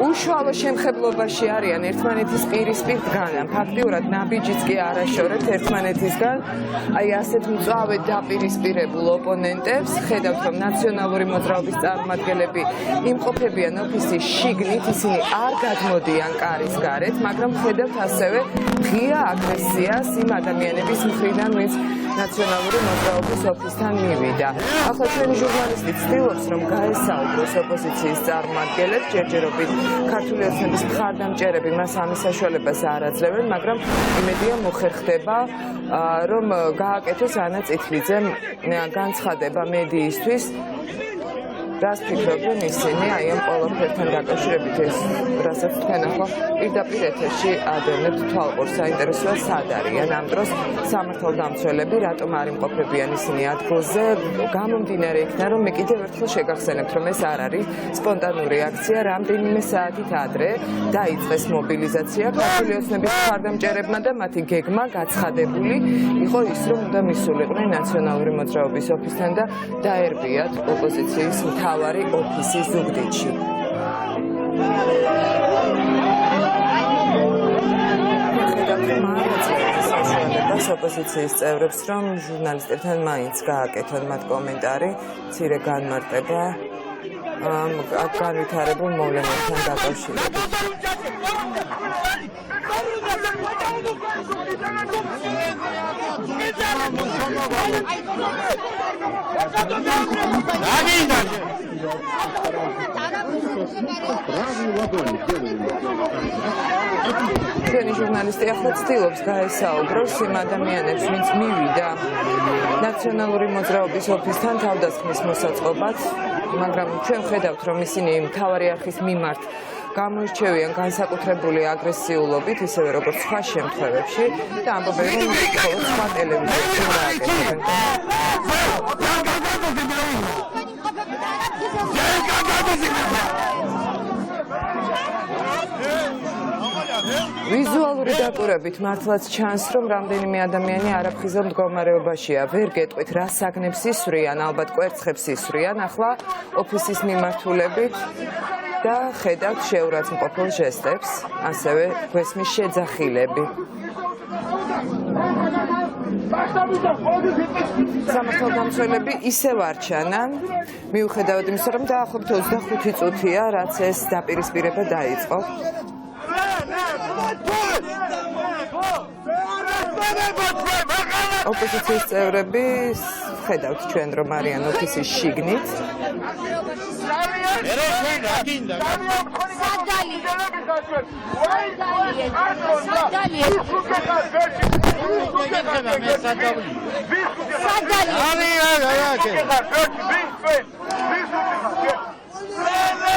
უშუალო შემხებლობაში არიან ერთმანეთის პირისპირ დგანან ფაქტიურად ნაბიჯიც კი არაშორებთ ერთმანეთისგან აი ასეთ მწვავედ დაპირისპირებულ ოპონენტებს ხედავთ რომ ნაციონალური მოძრაობის წარმომადგენლები იმყოფებიან ოფისის შიგნით ისინი არ გადმოდიან კარის გარეთ მაგრამ ხედავთ ასევე ღია აგრესიას იმ ადამიანების მხრიდან ვინც ნაციონალური მოძრაობის ოფისთან მივიდა. ახლა ჩვენი ჟურნალისტი ცდილობს რომ გაესაუბროს ოპოზიციის წარმომადგენლებს ჯერჯერობით ქართული ოცნების მხარდამჭერები მას ამის საშუალებას არ აძლევენ, მაგრამ იმედია მოხერხდება რომ გააკეთოს ანა წითლიძემ განცხადება მედიისთვის რას ფიქრობენ ისინი აი ამ ყველაფერთან დაკავშირებით ეს რასაც თქვენ ახლა პირდაპირ ეთერში ადევნებთ თვალყურს საინტერესოა სად არიან ამ დროს სამართალდამცველები რატომ არ იმყოფებიან ისინი ადგილზე გამომდინარე იქიდან რომ მე კიდევ ერთხელ შეგახსენებთ რომ ეს არ არის სპონტანური აქცია რამდენიმე საათით ადრე დაიწყეს მობილიზაცია ქართული ოცნების მხარდამჭერებმა და მათი გეგმა გაცხადებული იყო ის რომ უნდა მისულიყვნენ ნაციონალური მოძრაობის ოფისთან და დაერბიათ ოპოზიციის მთავარი ოფისი ზუგდიდში. ოპოზიციის წევრებს რომ ჟურნალისტებთან მაინც გააკეთონ მათ კომენტარი, მცირე განმარტება განვითარებულ მოვლენებთან დაკავშირებით. ჩვენი ჟურნალისტი ახლა ცდილობს გაესაუბროს იმ ადამიანებს, ვინც მივიდა ნაციონალური მოძრაობის ოფისთან თავდასხმის მოსაწყობად, მაგრამ ჩვენ ხედავთ, რომ ისინი მთავარი არხის მიმართ გამოირჩევიან განსაკუთრებული აგრესიულობით, ისევე როგორც სხვა შემთხვევებში და ამბობენ, რომ მხოლოდ სხვა ტელევიზიებში გააკეთებენ. ვიზუალური დაკვირვებით მართლაც ჩანს, რომ რამდენიმე ადამიანი არაფხიზელ მდგომარეობაშია. ვერ გეტყვით, რა საგნებს ისვრიან, ალბათ კვერცხებს ისვრიან, ახლა ოფისის მიმართულებით და ხედავთ შეურაცხმყოფილ ჟესტებს, ასევე გვესმის შეძახილები. სამართალდამცველები ისევ არ ჩანან, მიუხედავად იმისა, რომ დაახლოებით 25 წუთია, რაც ეს დაპირისპირება დაიწყო. ოპოზიციის წევრები ხედავთ ჩვენ რომ არიან ოფისის შიგნით.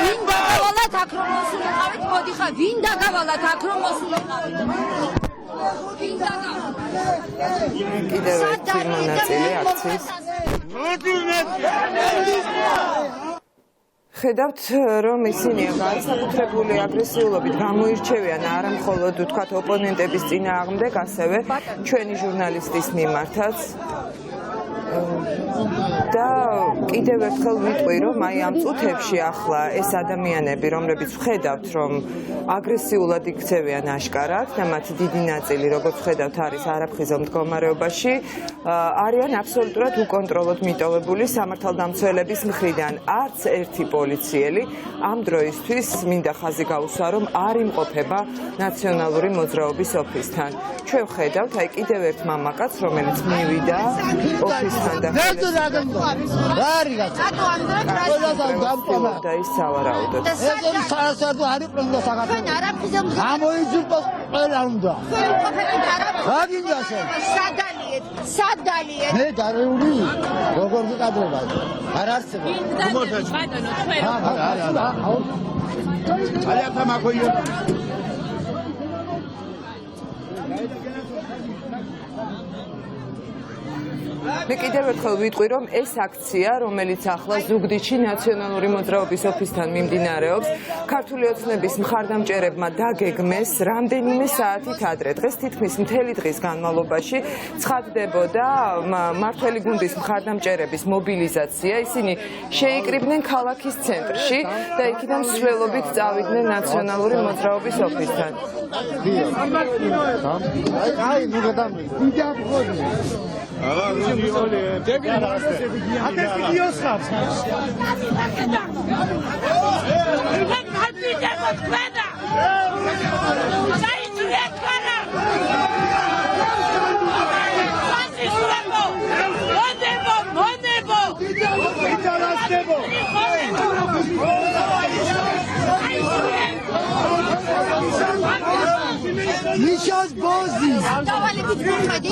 ვინ დავალათ აქ რომ მოსულიყავით? მოდი ხა, ვინ დაგავალათ აქ რომ მოსულიყავით? ვინ დაგავალათ? კიდევ ერთი მონაწილე აქციის. ხედავთ, რომ ისინი განსაკუთრებული აგრესიულობით გამოირჩევიან არა მხოლოდ ვთქვათ ოპონენტების წინააღმდეგ, ასევე ჩვენი ჟურნალისტის მიმართაც. და კიდევ ერთხელ ვიტყვი, რომ აი ამ წუთებში ახლა ეს ადამიანები, რომლებიც ვხედავთ, რომ აგრესიულად იქცევიან აშკარად და მათი დიდი ნაწილი, როგორც ვხედავთ, არის არაფხიზელ მდგომარეობაში, არიან აბსოლუტურად უკონტროლოდ მიტოვებული სამართალდამცველების მხრიდან. არც ერთი პოლიციელი ამ დროისთვის მინდა ხაზი გაუსვა, რომ არ იმყოფება ნაციონალური მოძრაობის ოფისთან. ჩვენ ვხედავთ, აი კიდევ ერთ მამაკაცს, რომელიც მივიდა ოფისთან და და ის სავარაუდოდ. სადალიეთ. მე გარეული როგორ გიკადრება? არ არსებობს. მე კიდევ ერთხელ ვიტყვი, რომ ეს აქცია, რომელიც ახლა ზუგდიდში ნაციონალური მოძრაობის ოფისთან მიმდინარეობს, ქართული ოცნების მხარდამჭერებმა დაგეგმეს რამდენიმე საათით ადრე. დღეს თითქმის მთელი დღის განმავლობაში ცხადდებოდა მმართველი გუნდის მხარდამჭერების მობილიზაცია. ისინი შეიკრიბნენ ქალაქის ცენტრში და იქიდან მსვლელობით წავიდნენ ნაციონალური მოძრაობის ოფისთან. Nishas bozi.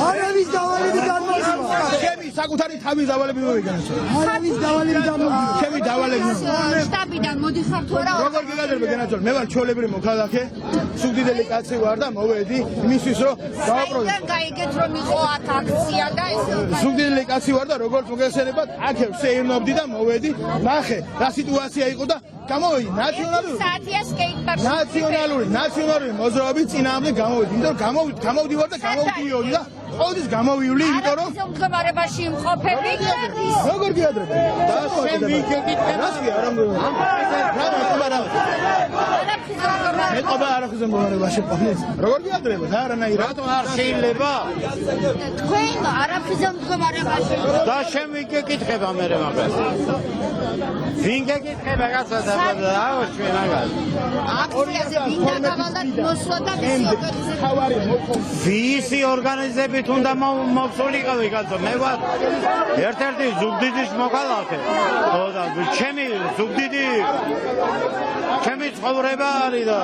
Aravis davalები განმოიგონა. ჩემი საკუთარი თავის დავალები მოიგონო. Aravis დავალები გამოიგონა. ჩემი დავალები. შტაბიდან მოდიხარ თუ არა? როგორ გიგადრება გენაცვალ? მე ვარ ჩოლებრი მოქალაქე. სუგდიდელი კაცი ვარ და მოვედი იმისთვის რომ დავაპროექტო. აიდან გაიგეთ რომ იყო აქ აქცია და ეს სუგდიდელი კაცი ვარ და როგორც მოგესწრებათ, აქ ვსეირნობდი და მოვედი. ნახე, რა სიტუაცია იყო და გამოვედი ნაციონალური ნაციონალური მოძრაობის წინააღმდეგ გამოვედი. იმიტომ გამოვდივარ და გამოვდიოდი და ყოველთვის გამოვივლი, იმიტომ რომ მდგომარეობაში იმყოფები. როგორ გიადრება? და შენ ვიგეკითხება? მე ყობა არაფერზე მდგომარეობაში ყოფნის. როგორ გიადრება? და არანაირად. რატომ არ შეიძლება? თქვენ არაფერზე მდგომარეობაში. და შენ ვიგეკითხება მე მაგას. ვინ გეკითხება კაცო და აუშვი მაგას. აქციაზე ვინ დავალათ მოსვლა და ვისი ორგანიზებით უნდა მოვსულიყავი კაცო მე ვარ ერთ-ერთი ზუგდიდის მოქალაქე. და ჩემი ზუგდიდი ჩემი ცხოვრება არის და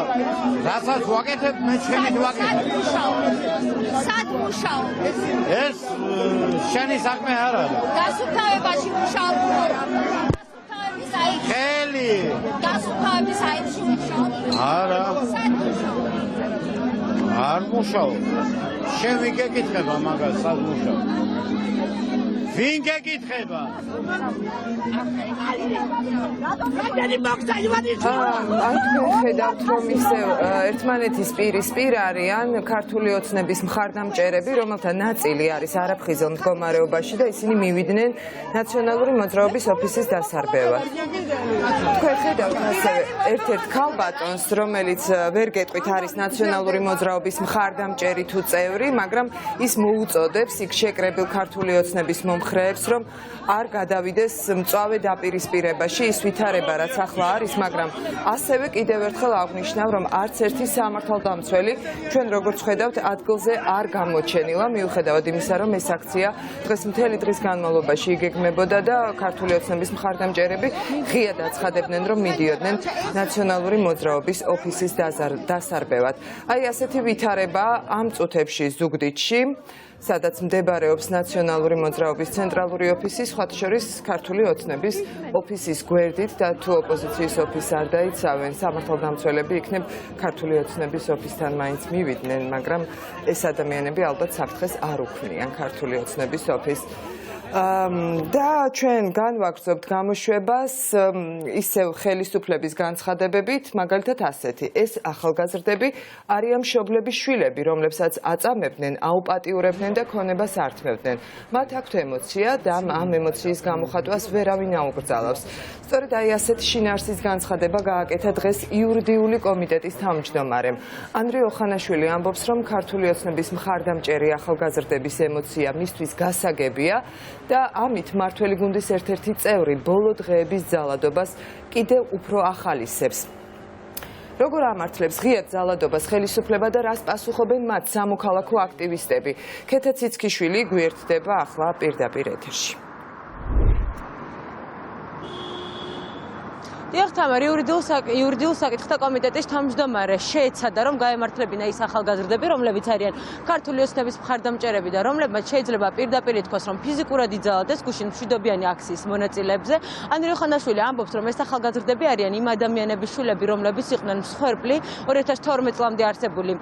რასაც ვაკეთებ მე ჩემით ვაკეთებ. სად მუშაობ? ეს შენი საქმე არ არის. გასუფთავებაში მუშაობ. ხელი. გასუფთავების აიებში მუშაობ. არ მუშაობ. შენ ვინ გეკითხება მაგას სად მუშაობ? ვინ გეკითხება? აი თქვენ ხედავთ რომ ისევ ერთმანეთის პირისპირ არიან ქართული ოცნების მხარდამჭერები, რომელთა ნაწილი არის არაფხიზელ მდგომარეობაში და ისინი მივიდნენ ნაციონალური მოძრაობის ოფისის დასარბევად. თქვენ ხედავთ ასევე ერთ-ერთ ქალბატონს, რომელიც ვერ გეტყვით არის ნაციონალური მოძრაობის მხარდამჭერი თუ წევრი, მაგრამ ის მოუწოდებს იქ შეკრებილ ქართული ოცნების მომხრეებს, რომ არ გადავიდეს მწვავე დაპირისპირებაში ის ვითარება, რაც ახლა არის, მაგრამ ასევე კიდევ ერთხელ აღნიშნავ, რომ არც ერთი სამართალდამცველი ჩვენ როგორც ხედავთ ადგილზე არ გამოჩენილა, მიუხედავად იმისა, რომ ეს აქცია დღეს მთელი დღის განმავლობაში იგეგმებოდა და ქართული ოცნების მხარდამჭერები ღიად აცხადებდნენ, რომ მიდიოდნენ ნაციონალური მოძრაობის ოფისის დასარბევად. აი ასეთი ვითარება ამ წუთებში ზუგდიდში, სადაც მდებარეობს ნაციონალური მოძრაობის ცენტრალური ოფისი, სხვათა შორის ქართული ოცნების ოფისის გვერდით და თუ ოპოზიციის ოფისს არ დაიცავენ, სამართალდამცველები იქნებ ქართული ოცნების ოფისთან მაინც მივიდნენ, მაგრამ ეს ადამიანები ალბათ საფრთხეს არ უქმნიან ქართული ოცნების ოფისს. და ჩვენ განვაგრძობთ გამოშვებას ისევ ხელისუფლების განცხადებებით, მაგალითად ასეთი, ეს ახალგაზრდები არიან მშობლების შვილები, რომლებსაც აწამებდნენ, აუპატიურებდნენ და ქონებას ართმევდნენ. მათ აქვთ ემოცია და ამ ემოციის გამოხატვას ვერავინ აუგრძალავს. სწორედ აი ასეთი შინაარსის განცხადება გააკეთა დღეს იურიდიული კომიტეტის თავმჯდომარემ. ანდრე ოხანაშვილი ამბობს, რომ ქართული ოცნების მხარდამჭერი ახალგაზრდების ემოცია მისთვის გასაგებია და ამით მართველი გუნდის ერთ-ერთი წევრი ბოლო დღეების ძალადობას კიდევ უფრო ახალისებს. როგორ ამართლებს ღიად ძალადობას ხელისუფლება და რას პასუხობენ მათ სამოქალაქო აქტივისტები? ქეთა ციცქიშვილი გვერდდება ახლა პირდაპირ ეთერში. Mtavari იურიდიულ საკითხთა კომიტეტის თავმჯდომარე შეეცადა, რომ გაემართლებინა ის ახალგაზრდები, რომლებიც არიან ქართული ოცნების მხარდამჭერები და რომლებმაც შეიძლება პირდაპირ ითქვას, რომ ფიზიკურად იძალადეს გუშინ მშვიდობიანი აქციის მონაწილეებზე. ანდრე ოხანაშვილი ამბობს, რომ ეს ახალგაზრდები არიან იმ ადამიანების შვილები, რომლებიც იყვნენ მსხვერპლი 2012 წლამდე არსებული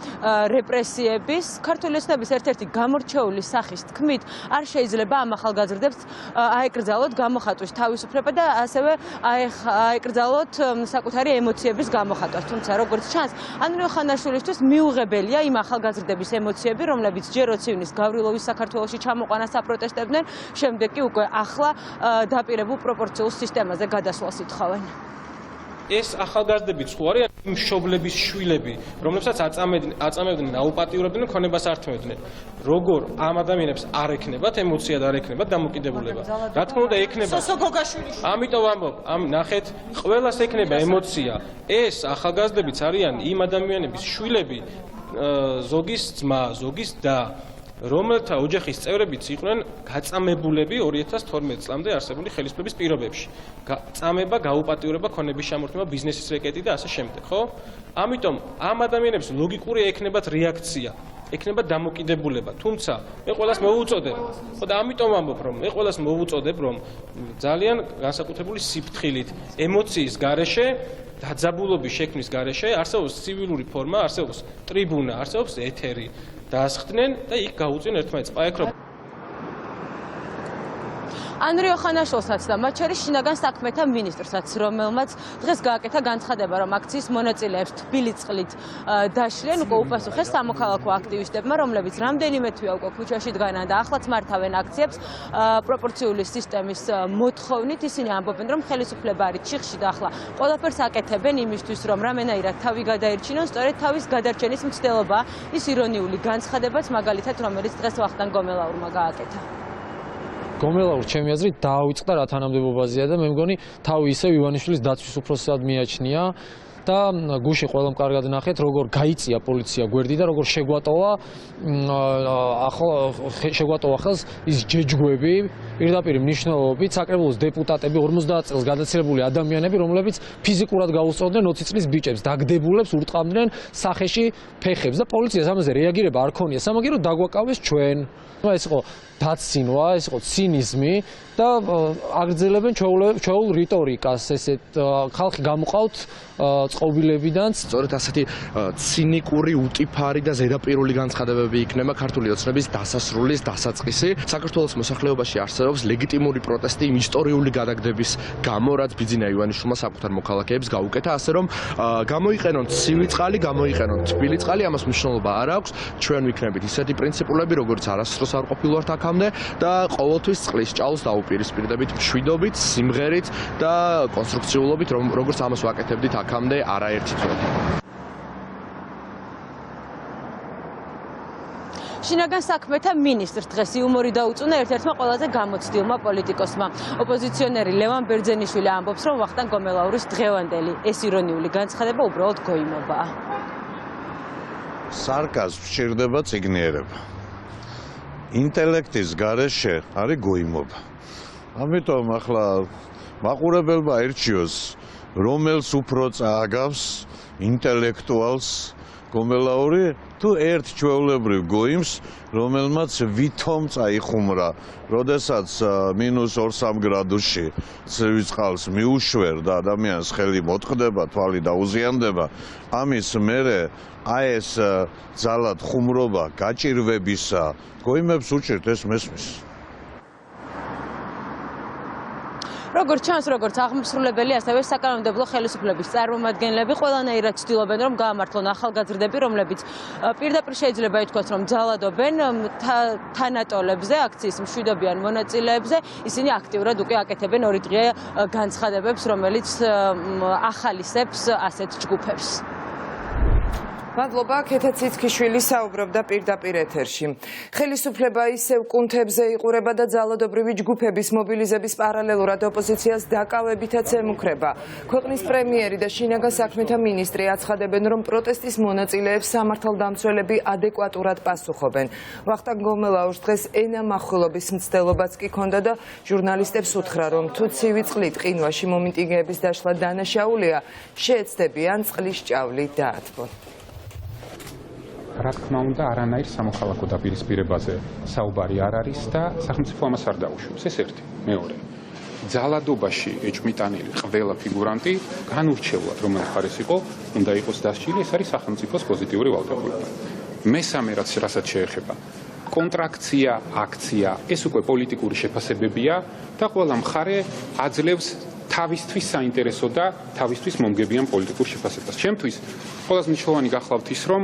რეპრესიების. ქართული ოცნების ერთ-ერთი გამორჩეული სახის თქმით, არ შეიძლება ამ ახალგაზრდებს აეკრძალოთ გამოხატვის თავისუფლება და ასევე აეკრძალოთ საკუთარი ემოციების გამოხატვას. თუმცა როგორც ჩანს, ანდრე ოხანაშვილისთვის მიუღებელია იმ ახალგაზრდების ემოციები, რომლებიც ჯერ ოცივნის გავრილოვის საქართველოში ჩამოყვანას აპროტესტებდნენ, შემდეგ კი უკვე ახლა დაპირებულ პროპორციულ სისტემაზე გადასვლას ითხოვენ. ეს ახალგაზრდები ხო არიან მშობლების შვილები, რომლებსაც აწამებდნენ, აუპატიურებდნენ, ქონებას ართმევდნენ. როგორ ამ ადამიანებს არ ექნებათ ემოცია და არ ექნებათ დამოკიდებულება. რა თქმა უნდა ექნებათ. ამიტომ ამბობ, ნახეთ, ყველას ექნება ემოცია. ეს ახალგაზრდებიც არიან იმ ადამიანების შვილები, ზოგის ძმა, ზოგის და რომელთა ოჯახის წევრებიც იყვნენ გაწამებულები 2012 წლამდე არსებული ხელისუფლების პირობებში. წამება, გაუპატიურება, ქონების შემორტყმა, ბიზნესის რეკეტი და ასე შემდეგ, ხო? ამიტომ ამ ადამიანებს ლოგიკური ექნებათ რეაქცია, ექნება დამოკიდებულება. თუმცა მე ყველას მოვუწოდებ. ხო და ამიტომ ამბობ, რომ მე ყველას მოვუწოდებ, რომ ძალიან განსაკუთრებული სიფრთხილით, ემოციის გარეშე, დაძაბულობის შექმნის გარეშე არსებობს ცივილური ფორმა, არსებობს ტრიბუნა, არსებობს ეთერი. დაასხდნენ და იქ გაუწვენ ერთმანეთს პაექრობ. ანდრე ოხანაშვილსაც და მათ შორის შინაგან საქმეთა მინისტრსაც, რომელმაც დღეს გააკეთა განცხადება, რომ აქციის მონაწილეებს თბილი წყლით დაშლენ, უკვე უპასუხეს სამოქალაქო აქტივისტებმა, რომლებიც რამდენიმე თვეა უკვე ქუჩაში დგანან და ახლაც მართავენ აქციებს პროპორციული სისტემის მოთხოვნით. ისინი ამბობენ, რომ ხელისუფლება არის ჩიხში და ახლა ყველაფერს აკეთებენ იმისთვის, რომ რამენაირად თავი გადაერჩინონ, სწორედ თავის გადარჩენის მცდელობა ის ირონიული განცხადებაც, მაგალითად, რომელიც დღეს ვახტანგ გომელაურმა გააკეთა. გომელაურ ჩემი აზრით დაავიწყდა რა თანამდებობაზეა და მე მგონი თავი ისევ ივანიშვილის დაცვის უფროსად მიაჩნია და გუში ყველამ კარგად ნახეთ, როგორ გაიწია პოლიცია გვერდი და როგორ შეგვატოვა ხელს ის ჯეჯგვები, პირდაპირ მნიშვნელობით საკრებულოს დეპუტატები 50 წელს გადაცილებული ადამიანები, რომლებიც ფიზიკურად გაუსწორდნენ 20 წლის ბიჭებს, დაგდებულებს ურტყამდნენ სახეში ფეხებს და პოლიციას ამაზე რეაგირება არ ქონია. სამაგერო დაგვაკავეს ჩვენ. ეს იყო დაცინვა, ეს იყო ცინიზმი და აგრძელებენ ჩვეულ რიტორიკას, ესეთ ხალხი გამოყავთ წყობილებიდან. სწორედ ასეთი ცინიკური, უტიფარი და ზედაპირული განცხადებები იქნება ქართული ოცნების დასასრულის დასაწყისი. საქართველოს მოსახლეობაში არსებობს ლეგიტიმური პროტესტი იმ ისტორიული გადაგდების გამო, რაც ბიძინა ივანიშვილმა საკუთარ მოქალაქეებს გაუკეთა, ასე რომ გამოიყენონ ცივი წყალი, გამოიყენონ თბილი წყალი, ამას მნიშვნელობა არ აქვს. ჩვენ ვიქნებით ისეთი პრინციპულები, როგორც არასდროს არ ყოფილვართ აქამდე და ყოველთვის წყლის ჭაულს დაუპირისპირდებით მშვიდობით, სიმღერით და კონსტრუქციულობით, როგორც ამას ვაკეთებდით აქამდე არაერთი თვე. შინაგან საქმეთა მინისტრს დღეს იუმორი დაუწუნა ერთ-ერთმა ყველაზე გამოცდილმა პოლიტიკოსმა. ოპოზიციონერი ლევან ბერძენიშვილი ამბობს, რომ ვახტანგ გომელაურის დღევანდელი ეს ირონიული განცხადება უბრალოდ გოიმობაა. სარკაზმს სჭირდება წიგნიერება. ინტელექტის გარეშე არის გოიმობა. ამიტომ ახლა მაყურებელმა ერჩიოს, რომელს უფრო წააგავს ინტელექტუალს გომელაური თუ ერთ ჩვეულებრივ გოიმს, რომელმაც ვითომ წაიხუმრა, როდესაც -2-3 გრადუსში ცივი წყალს მიუშვერ და ადამიანს ხელი მოტყდება, თვალი დაუზიანდება, ამის მერე აი ეს ძალად ხუმრობა გაჭირვებისა გოიმებს უჭირთ, ეს მესმის. როგორც ჩანს, როგორც აღმასრულებელი, ასევე საკანონმდებლო ხელისუფლების წარმომადგენლები ყველანაირად ცდილობენ, რომ გაამართლონ ახალგაზრდები, რომლებიც პირდაპირ შეიძლება ითქვას, რომ ძალადობენ თანატოლებზე, აქციის მშვიდობიან მონაწილეებზე, ისინი აქტიურად უკვე აკეთებენ ორი დღე განცხადებებს, რომელიც ახალისებს ასეთ ჯგუფებს. მადლობა, ქეთა ციცქიშვილი საუბრობდა პირდაპირ ეთერში. ხელისუფლება ისევ კუნთებზე იყურება და ძალადობრივი ჯგუფების მობილიზების პარალელურად ოპოზიციას დაკავებითაც ემუქრება. ქვეყნის პრემიერი და შინაგან საქმეთა მინისტრი აცხადებენ, რომ პროტესტის მონაწილეებს სამართალდამცველები ადეკვატურად პასუხობენ. ვახტანგ გომელაურს დღეს ენამახვილობის მცდელობაც კი ჰქონდა და ჟურნალისტებს უთხრა, რომ თუ ცივი წყლით ყინვაში მომიტინგეების დაშლა დანაშაულია, შეეცდებიან წყლის ჭავლით დაათბონ. რა თქმა უნდა, არანაირ სამოქალაქო დაპირისპირებაზე საუბარი არ არის და სახელმწიფო ამას არ დაუშვებს. ეს ერთი. მეორე. ძალადობაში ეჭვმიტანილი ყველა ფიგურანტი განურჩევლად რომელ მხარეს იყო, უნდა იყოს დასჯილი, ეს არის სახელმწიფოს პოზიტიური ვალდებულება. მესამე რასაც შეეხება კონტრაქცია, აქცია, ეს უკვე პოლიტიკური შეფასებებია და ყველა მხარე აძლევს თავისთვის საინტერესო და თავისთვის მომგებიან პოლიტიკურ შეფასებას. ჩემთვის ყველაზე მნიშვნელოვანი გახლავთ ის, რომ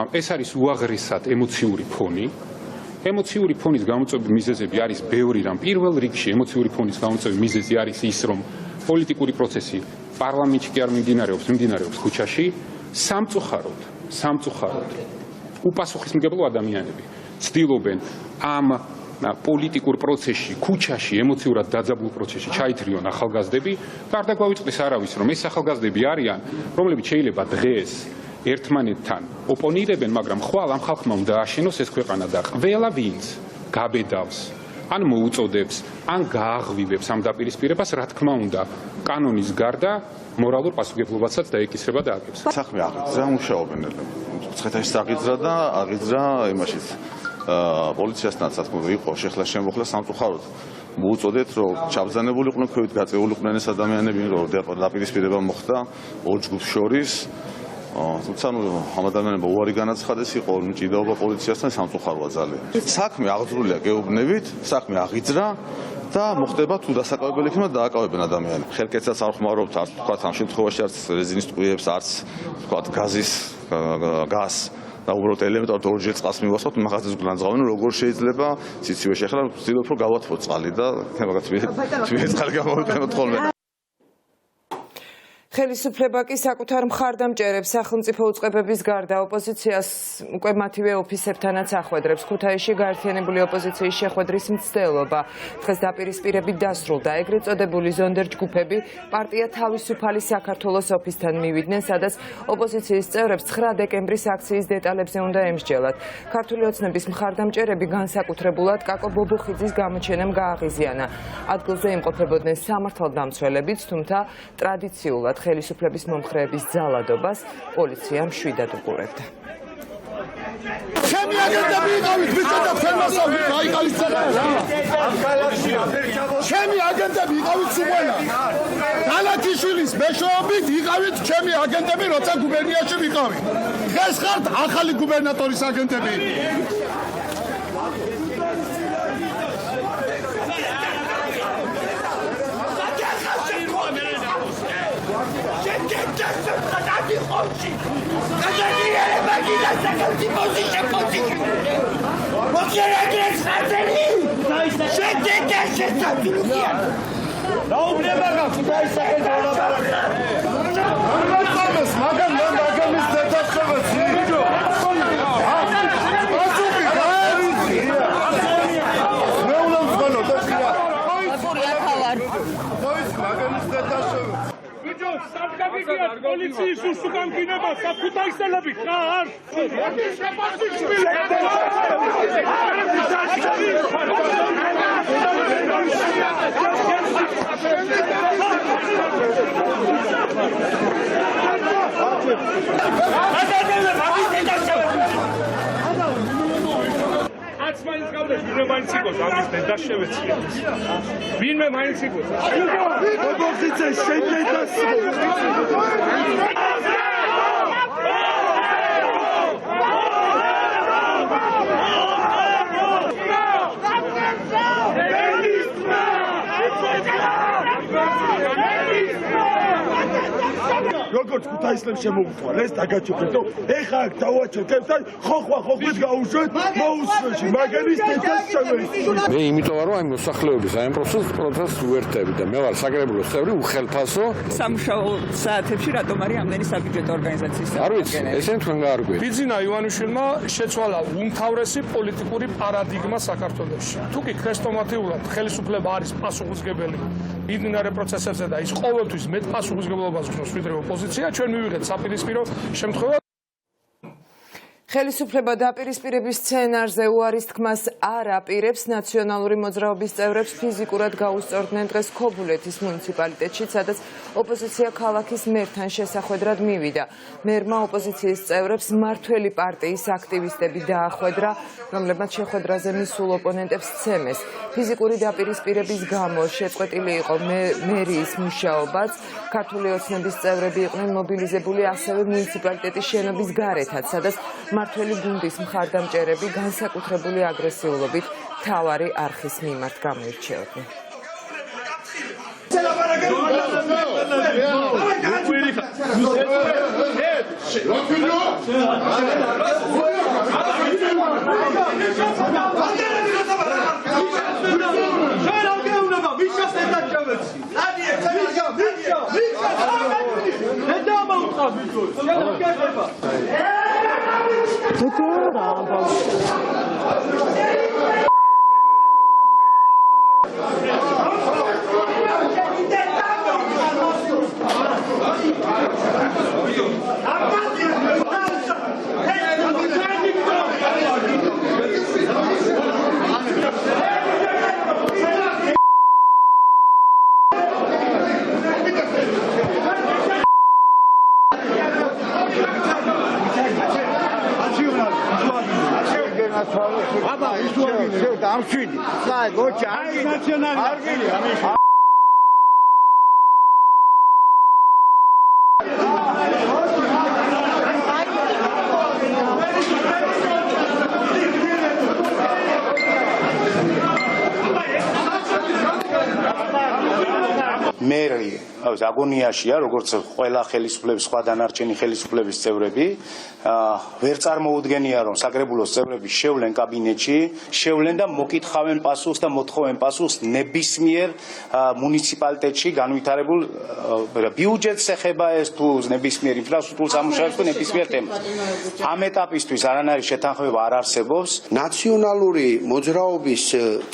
ეს არის უაღრესად ემოციური ფონი. ემოციური ფონის გამოწვევი მიზეზები არის ბევრი რამ. პირველ რიგში ემოციური ფონის გამოწვევი მიზეზი არის ის, რომ პოლიტიკური პროცესი პარლამენტში კი არ მიმდინარეობს ქუჩაში. სამწუხაროდ უპასუხისმგებლო ადამიანები ცდილობენ ამ პოლიტიკურ პროცესში, ქუჩაში, ემოციურად დაძაბულ პროცესში ჩაითრიონ ახალგაზრდები და არ დაგვავიწყდეს არავის, რომ ეს ახალგაზრდები არიან, რომლებიც შეიძლება დღეს ერთმანეთთან ოპონირებენ, მაგრამ ხვალ ამ ხალხმა უნდა ააშენოს ეს ქვეყანა და ყველა ვინც გაბედავს, ან მოუწოდებს, ან გააღვივებს ამ დაპირისპირებას, რა თქმა უნდა, კანონის გარდა მორალურ პასუხისმგებლობასაც დაეკისრება და აკეთებს. საქმე აღიძრა, მუშაობენ. მცხეთაში აღიძრა და აღიძრა იმაშიც პოლიციასთან სათქმელი იყო, შეხლა შემოხლა სამწუხაროდ. მოუწოდეთ, რომ ჩაბრძანებულიყვნენ, ქვევით გაწეულიყვნენ ეს ადამიანები, რომ დაპირისპირება მოხდა ორ ჯგუფს შორის. თუმცა ამ ადამიანებმა უარი განაცხადეს, იყო მჭიდაობა პოლიციასთან, სამწუხაროა ძალიან. საქმე აღძრულია გეუბნებით, საქმე აღიძრა და მოხდება თუ დასაკავებელი იქნება დააკავებენ ადამიანები. ხელკეცას არ ხმარობთ, არც თქვა ამ შემთხვევაში არც რეზინის ტყუებს, არც თქვა გაზს და უბრალოდ ელემენტარულად ორჯერ წყალს მივასხოთ, მაღაზიას გულანძღავენ, როგორ შეიძლება ციცივეში ახლა ვცდილობ რომ გავათბოთ წყალი და თბილი წყალი გამოვიყენოთ ხოლმე. ხელისუფლება კი საკუთარ მხარდამჭერებს სახელმწიფო უწყებების გარდა ოპოზიციას უკვე მათივე ოფისებთანაც ახვედრებს. ქუთაისში გაერთიანებული ოპოზიციის შეხვედრის მცდელობა დღეს დაპირისპირებით დასრულდა. ეგრეთ წოდებული ზონდერ ჯგუფები პარტია თავისუფალი საქართველოს ოფისთან მივიდნენ, სადაც ოპოზიციის წევრებს 9 დეკემბრის აქციის დეტალებზე უნდა ემსჯელათ. ქართული ოცნების მხარდამჭერები განსაკუთრებულად კაკო ბობოხიძის გამოჩენამ გააღიზიანა. ადგილზე იმყოფებოდნენ სამართალდამცველებიც, თუმცა ტრადიციულად ხელისუფლების მომხრეების ძალადობას პოლიცია მშვიდად უყურებდა. ჩემი აგენტები იყავით, ვიცოდა ფერმასავით, გაიყალისწერა რა. ჩემი აგენტები იყავით სულ. დალათიშვილის მეშვეობით იყავით ჩემი აგენტები, როცა გუბერნიაში ვიყავით. დღეს ხართ ახალი გუბერნატორის აგენტები. პოლიციის უსუკან გინება საფუთაისელები ხარ? მაინც გავდეს ვინმე მაინც იყოს ამის და შევეცია ვინმე მაინც იყოს როგორც იცი შეიძლება როგორც ქუთაისლებს შემოუყვანეს დაგაჩუქეთ რომ ეხა აქ დავაჩერქებთ და ხოხვით გაუშვეთ მოუსვეში მაგერის თეთრ შემოიწვით მე იმიტომ რომ აი მოსახლეობის აი პროცესს უერთდები და მე ვარ საკრებულოს წევრი უხელფასო სამუშაო საათებში რატომ არის ამდენი საბიუჯეტო ორგანიზაციის არ ვიცი ესენ თქვენ გაარკვევთ ბიძინა ივანიშვილმა შეცვალა უმთავრესი პოლიტიკური პარადიგმა საქართველოში თუ კი ქრესტომატიულად ხელისუფლება არის პასუხისმგებელი მიმდინარე პროცესებზე და ის ყოველთვის მეტ პასუხისმგებლობას გრძნობს ვიდრე ოპოზიცია ჩვენ მივიღეთ საპირისპირო შემთხვევა ხელისუფლება დაპირისპირების სცენარზე უარის თქმას არ აპირებს ნაციონალური მოძრაობის წევრებს ფიზიკურად გაუსწორდნენ დღეს ქობულეთის მუნიციპალიტეტში, სადაც ოპოზიცია ქალაქის მერთან შესახვედრად მივიდა. მერმა ოპოზიციის წევრებს მმართველი პარტიის აქტივისტები დაახვედრა, რომლებმაც შეხვედრაზე მისულ ოპონენტებს სცემეს. ფიზიკური დაპირისპირების გამო შეწყვეტილი იყო მერიის მუშაობაც, ქართული ოცნების წევრები იყვნენ მობილიზებული ასევე მუნიციპალიტეტის შენობის გარეთაც, სადაც მმართველი გუნდის მხარდამჭერები განსაკუთრებული აგრესიულობით მთავარი არხის მიმართ გამოირჩეოდნენ. მერი აგონიაშია, როგორც ყველა ხელისუფლების სხვა დანარჩენი ხელისუფლების წევრები, ვერ წარმოუდგენია, რომ საკრებულოს წევრები შევლენ კაბინეტში, შევლენ და მოკითხავენ პასუხს და მოთხოვენ პასუხს ნებისმიერ მუნიციპალიტეტში განვითარებულ ბიუჯეტს ეხება ეს თუ ნებისმიერ ინფრასტრუქტურულ სამუშაოებს თუ ნებისმიერ თემას. ამ ეტაპისთვის არანაირი შეთანხმება არ არსებობს. ნაციონალური მოძრაობის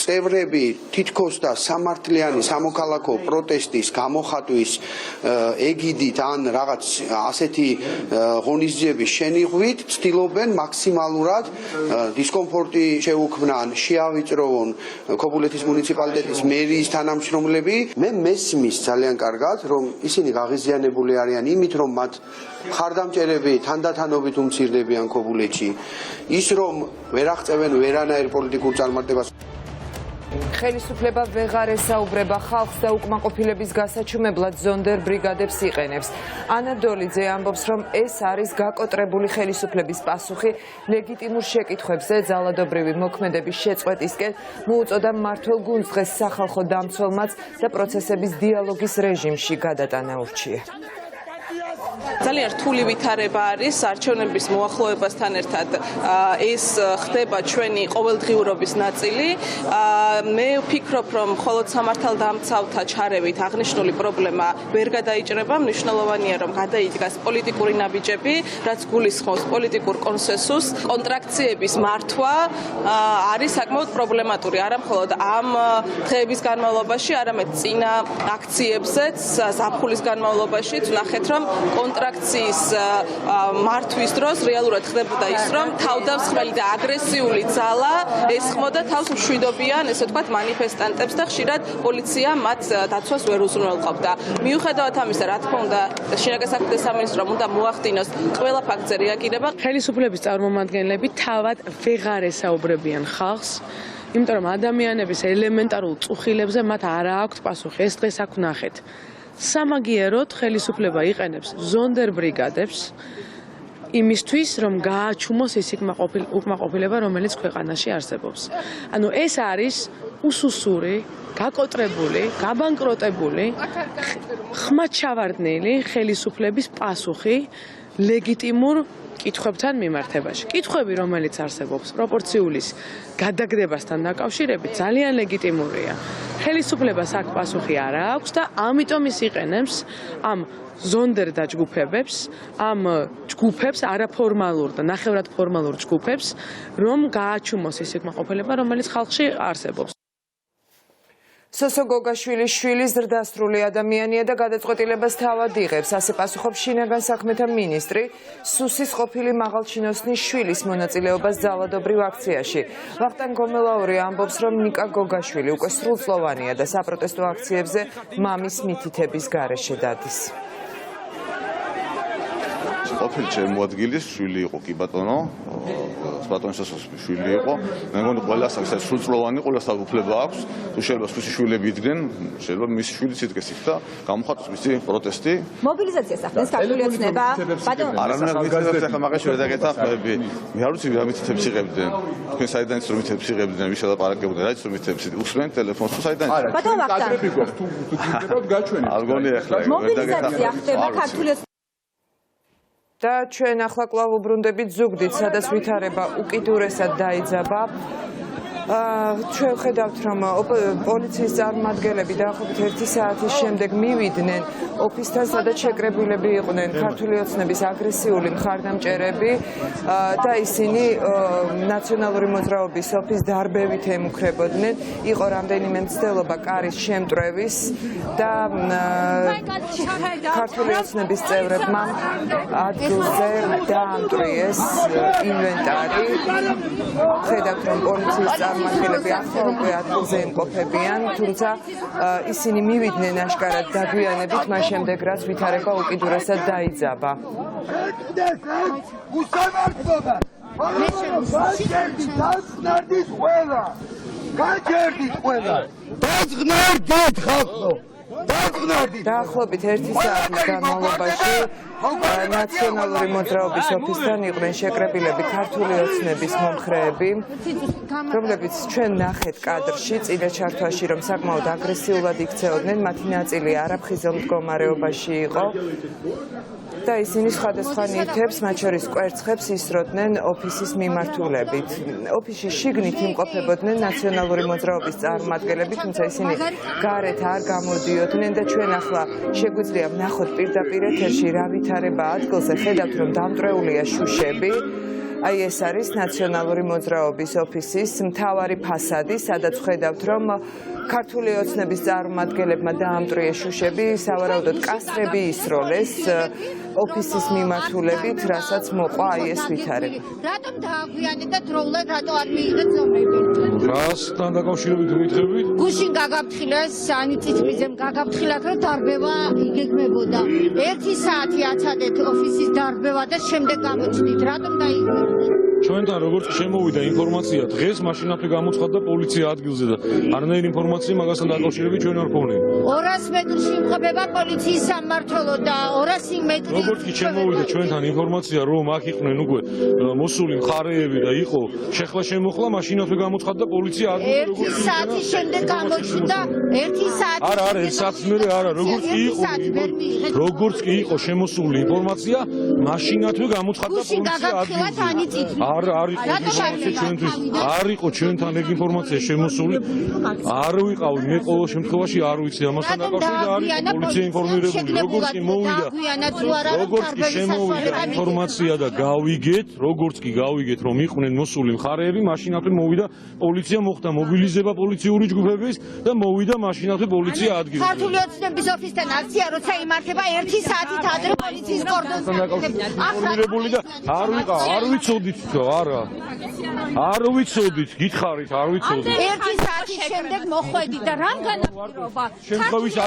წევრები თითქოს და სამართლიანი სამოქალაქო პროტესტის გამოხატვის ეგიდით ან რაღაც ასეთი ღონისძიების შენიღვით ცდილობენ მაქსიმალურად დისკომფორტი შეუქმნან, შეავიწროვონ ქობულეთის მუნიციპალიტეტის მერიის თანამშრომლები. მე მესმის ძალიან კარგად, რომ ისინი გაღიზიანებული არიან იმით, რომ მათ მხარდამჭერები თანდათანობით უმცირდებიან ქობულეთში, ის რომ ვერ აღწევენ ვერანაირ პოლიტიკურ წარმატებას. ხელისუფლება ვეღარ ესაუბრება ხალხს და უკმაყოფილების გასაჩუმებლად ზონდერ ბრიგადებს იყენებს. ანა დოლიძე ამბობს, რომ ეს არის გაკოტრებული ხელისუფლების პასუხი ლეგიტიმურ შეკითხვებზე ძალადობრივი მოქმედების შეწყვეტისკენ, მოუწოდა მმართველ გუნდს დღეს სახალხო დამცველმაც და პროცესების დიალოგის რეჟიმში გადატანა ურჩია. ძალიან რთული ვითარება არის არჩევნების მოახლოებასთან ერთად ეს ხდება ჩვენი ყოველდღიურობის ნაწილი. მე ვფიქრობ, რომ მხოლოდ სამართალდამცავთა ჩარევით აღნიშნული პრობლემა ვერ გადაიჭრება. მნიშვნელოვანია, რომ გადაიდგას პოლიტიკური ნაბიჯები, რაც გულისხმობს პოლიტიკურ კონსენსუსს. კონტრაქციების მართვა არის საკმაოდ პრობლემატური, არა მხოლოდ ამ დღეების განმავლობაში, არამედ წინა აქციებზეც, ზაფხულის განმავლობაშიც ვნახეთ, რომ კონტრაქციის მართვის დროს რეალურად ხდებოდა ის, რომ თავდამსხმელი და აგრესიული ძალა ესხმოდა თავს მშვიდობიან, ესე ვთქვათ, მანიფესტანტებს და ხშირად პოლიცია მათ დაცვას ვერ უზრუნველყოფდა. მიუხედავად ამისა, რა თქმა უნდა, შინაგან საქმეთა სამინისტრომ უნდა მოახდინოს ყველა ფაქტზე რეაგირება. ხელისუფლების წარმომადგენლები თავად ვეღარ ესაუბრებიან ხალხს, იმიტომ რომ ადამიანების ელემენტარულ წუხილებზე მათ არ აქვს პასუხი. ეს დღეს აქ ვნახეთ. სამაგიეროდ ხელისუფლება იყენებს ზონდერ ბრიგადებს იმისთვის, რომ გააჩუმოს ის უკმაყოფილება, რომელიც ქვეყანაში არსებობს. ანუ ეს არის უსუსური, გაკოტრებული, გაბანკროტებული, ხმაჩავარდნილი ხელისუფლების პასუხი ლეგიტიმურ კითხვებთან მიმართებაში. კითხვები, რომელიც არსებობს პროპორციულის გადაგდებასთან დაკავშირებით, ძალიან ლეგიტიმურია. ხელისუფლებას აქ პასუხი არ აქვს და ამიტომ ის იყენებს ამ ზონდერ დაჯგუფებებს, ამ ჯგუფებს, არაფორმალურ და ნახევრად ფორმალურ ჯგუფებს, რომ გააჩუმოს ის უკმაყოფილება, რომელიც ხალხში არსებობს. სოსო გოგაშვილის შვილი ზრდასრული ადამიანია და გადაწყვეტილებას თავად იღებს. ასე პასუხობს შინაგან საქმეთა მინისტრი სუსის ყოფილი მაღალჩინოსნის შვილის მონაწილეობას ძალადობრივ აქციაში. ვახტანგ გომელაური ამბობს, რომ ნიკა გოგაშვილი უკვე სრულწლოვანია და საპროტესტო აქციებზე მამის მითითების გარეშე დადის. ყოფილი შემოადგილის შვილი იყო კი ბატონო, ბატონის შვილი იყო. მე მგონი ყველას აქვს სრულწლოვანი, ყველას უფლება აქვს. თუ შეიძლება სხვისი შვილები იდგნენ, შეიძლება მისი შვილიც იდგეს იქ და გამოხატოს მისი პროტესტი. მობილიზაციას ახდენს ქართული ოცნება. ბატონო, არანაირ მითითებს ახლა მაგაში ვერ დაგეთახმები. მე არ ვიცი რა მითითებს იღებდნენ. თქვენ საიდან ის რომ მითითებს იღებდნენ, ვის ელაპარაკებდნენ, რა ის რომ მითითებს უსმენ ტელეფონს თუ საიდან? ბატონო ვახტანგ. თუ გიძებოთ გაჩვენეთ. არ გონი ახლა ვერ მობილიზაცია ხდება ქართული და ჩვენ ახლა კვლავ უბრუნდებით ზუგდიდ, სადაც ვითარება უკიდურესად დაიძაბა. ჩვენ ხედავთ, რომ პოლიციის წარმომადგენლები დაახლოებით 1 საათის შემდეგ მივიდნენ ოფისთან, სადაც შეკრებილები იყვნენ ქართული ოცნების აგრესიული მხარდამჭერები და ისინი ნაციონალური მოძრაობის ოფისს დარბევით ემუქრებოდნენ. იყო რამდენიმე მცდელობა კარის შემტვრევის და ქართული ოცნების წევრებმა ადგილზე დაამტვრიეს ინვენტარი. ხედავთ, რომ პოლიციის წარმომადგენლები ახლა უკვე ადგილზე იმყოფებიან, თუმცა ისინი მივიდნენ აშკარად დაგვიანებით, მას შემდეგ რაც ვითარება უკიდურესად დაიძაბა. დაახლოებით 1 საათის განმავლობაში ნაციონალური მოძრაობის ოფისთან იყვნენ შეკრებილები ქართული ოცნების მომხრეები, რომლებიც ჩვენ ნახეთ კადრში წინა ჩართვაში, რომ საკმაოდ აგრესიულად იქცეოდნენ, მათი ნაწილი არაფხიზელ მდგომარეობაში იყო და ისინი სხვადასხვა ნივთებს, მათ შორის კვერცხებს ისროდნენ ოფისის მიმართულებით. ოფისში შიგნით იმყოფებოდნენ ნაციონალური მოძრაობის წარმომადგენლები, თუმცა ისინი გარეთ არ გამოდიოდნენ და ჩვენ ახლა შეგვიძლია ვნახოთ პირდაპირ ეთერში რა ვითარება ადგილზე. ხედავთ, რომ დამტვრეულია შუშები. აი ეს არის ნაციონალური მოძრაობის ოფისის მთავარი ფასადი, სადაც ხედავთ, რომ ქართული ოცნების წარმომადგენლებმა დაამტვრიეს შუშები, სავარაუდოდ კასრები ისროლეს ოფისის მიმართულებით, რასაც მოყვა აი ეს ვითარება. რატომ დააგვიანეთ და დროულად რატო არ მიიღეთ ზომები? რასთან დაკავშირებით ვითხებით? გუშინ გაგაფრთხილეს, ani წითბიძემ გაგაფრთხილათ, რომ დარბევა იგეგმებოდა. 1 საათი აცადეთ ოფისის დარბევა და შემდეგ გამოჩნდით. რატომ დაიგეგმეთ? ჩვენთან როგორც შემოვიდა ინფორმაცია დღეს მაშინათვე გამოცხადდა პოლიცია ადგილზე და არანაირი ინფორმაცია მაგასთან დაკავშირებით ჩვენ არ გვქონია. 200 მეტრში იმყოფება პოლიციის სამმართველო და 200 მეტრი. როგორც კი შემოვიდა ჩვენთან ინფორმაცია რომ აქ იყვნენ უკვე მოსული მხარეები და იყო შეხლა-შემოხლა მაშინათვე გამოცხადდა პოლიცია ადგილზე. 1 საათის შემდეგ გამოჩნდა 1 საათი. არა, 1 საათის მერე არა, როგორც კი იყო შემოსული ინფორმაცია მაშინათვე გამოცხადდა პოლიცია ადგილზე. არ იყო ინფორმაცია ჩვენთვის. არ იყო ჩვენთან ეგ ინფორმაცია შემოსული. არ ვიყავი მე ყოველ შემთხვევაში არ ვიცი ამასთან დაკავშირებით და არის პოლიცია ინფორმირებული. როგორც კი მოვიდა, როგორც კი შემოვიდა ინფორმაცია და გავიგეთ, რომ იყვნენ მოსული მხარეები, მაშინათვე მოვიდა პოლიცია, მოხდა მობილიზება პოლიციური ჯგუფების და მოვიდა მაშინათვე პოლიცია ადგილზე. ქართული ოცნების ოფისთან აქცია როცა იმართება 1 საათით ადრე პოლიციის კორდონს აკეთებს. და არ ვიყავ, არ ვიცოდით არა. არ ვიცოდით, გითხარით, არ ვიცოდით. 1 საათის შემდეგ მოხვედით და რამ განაპირობა?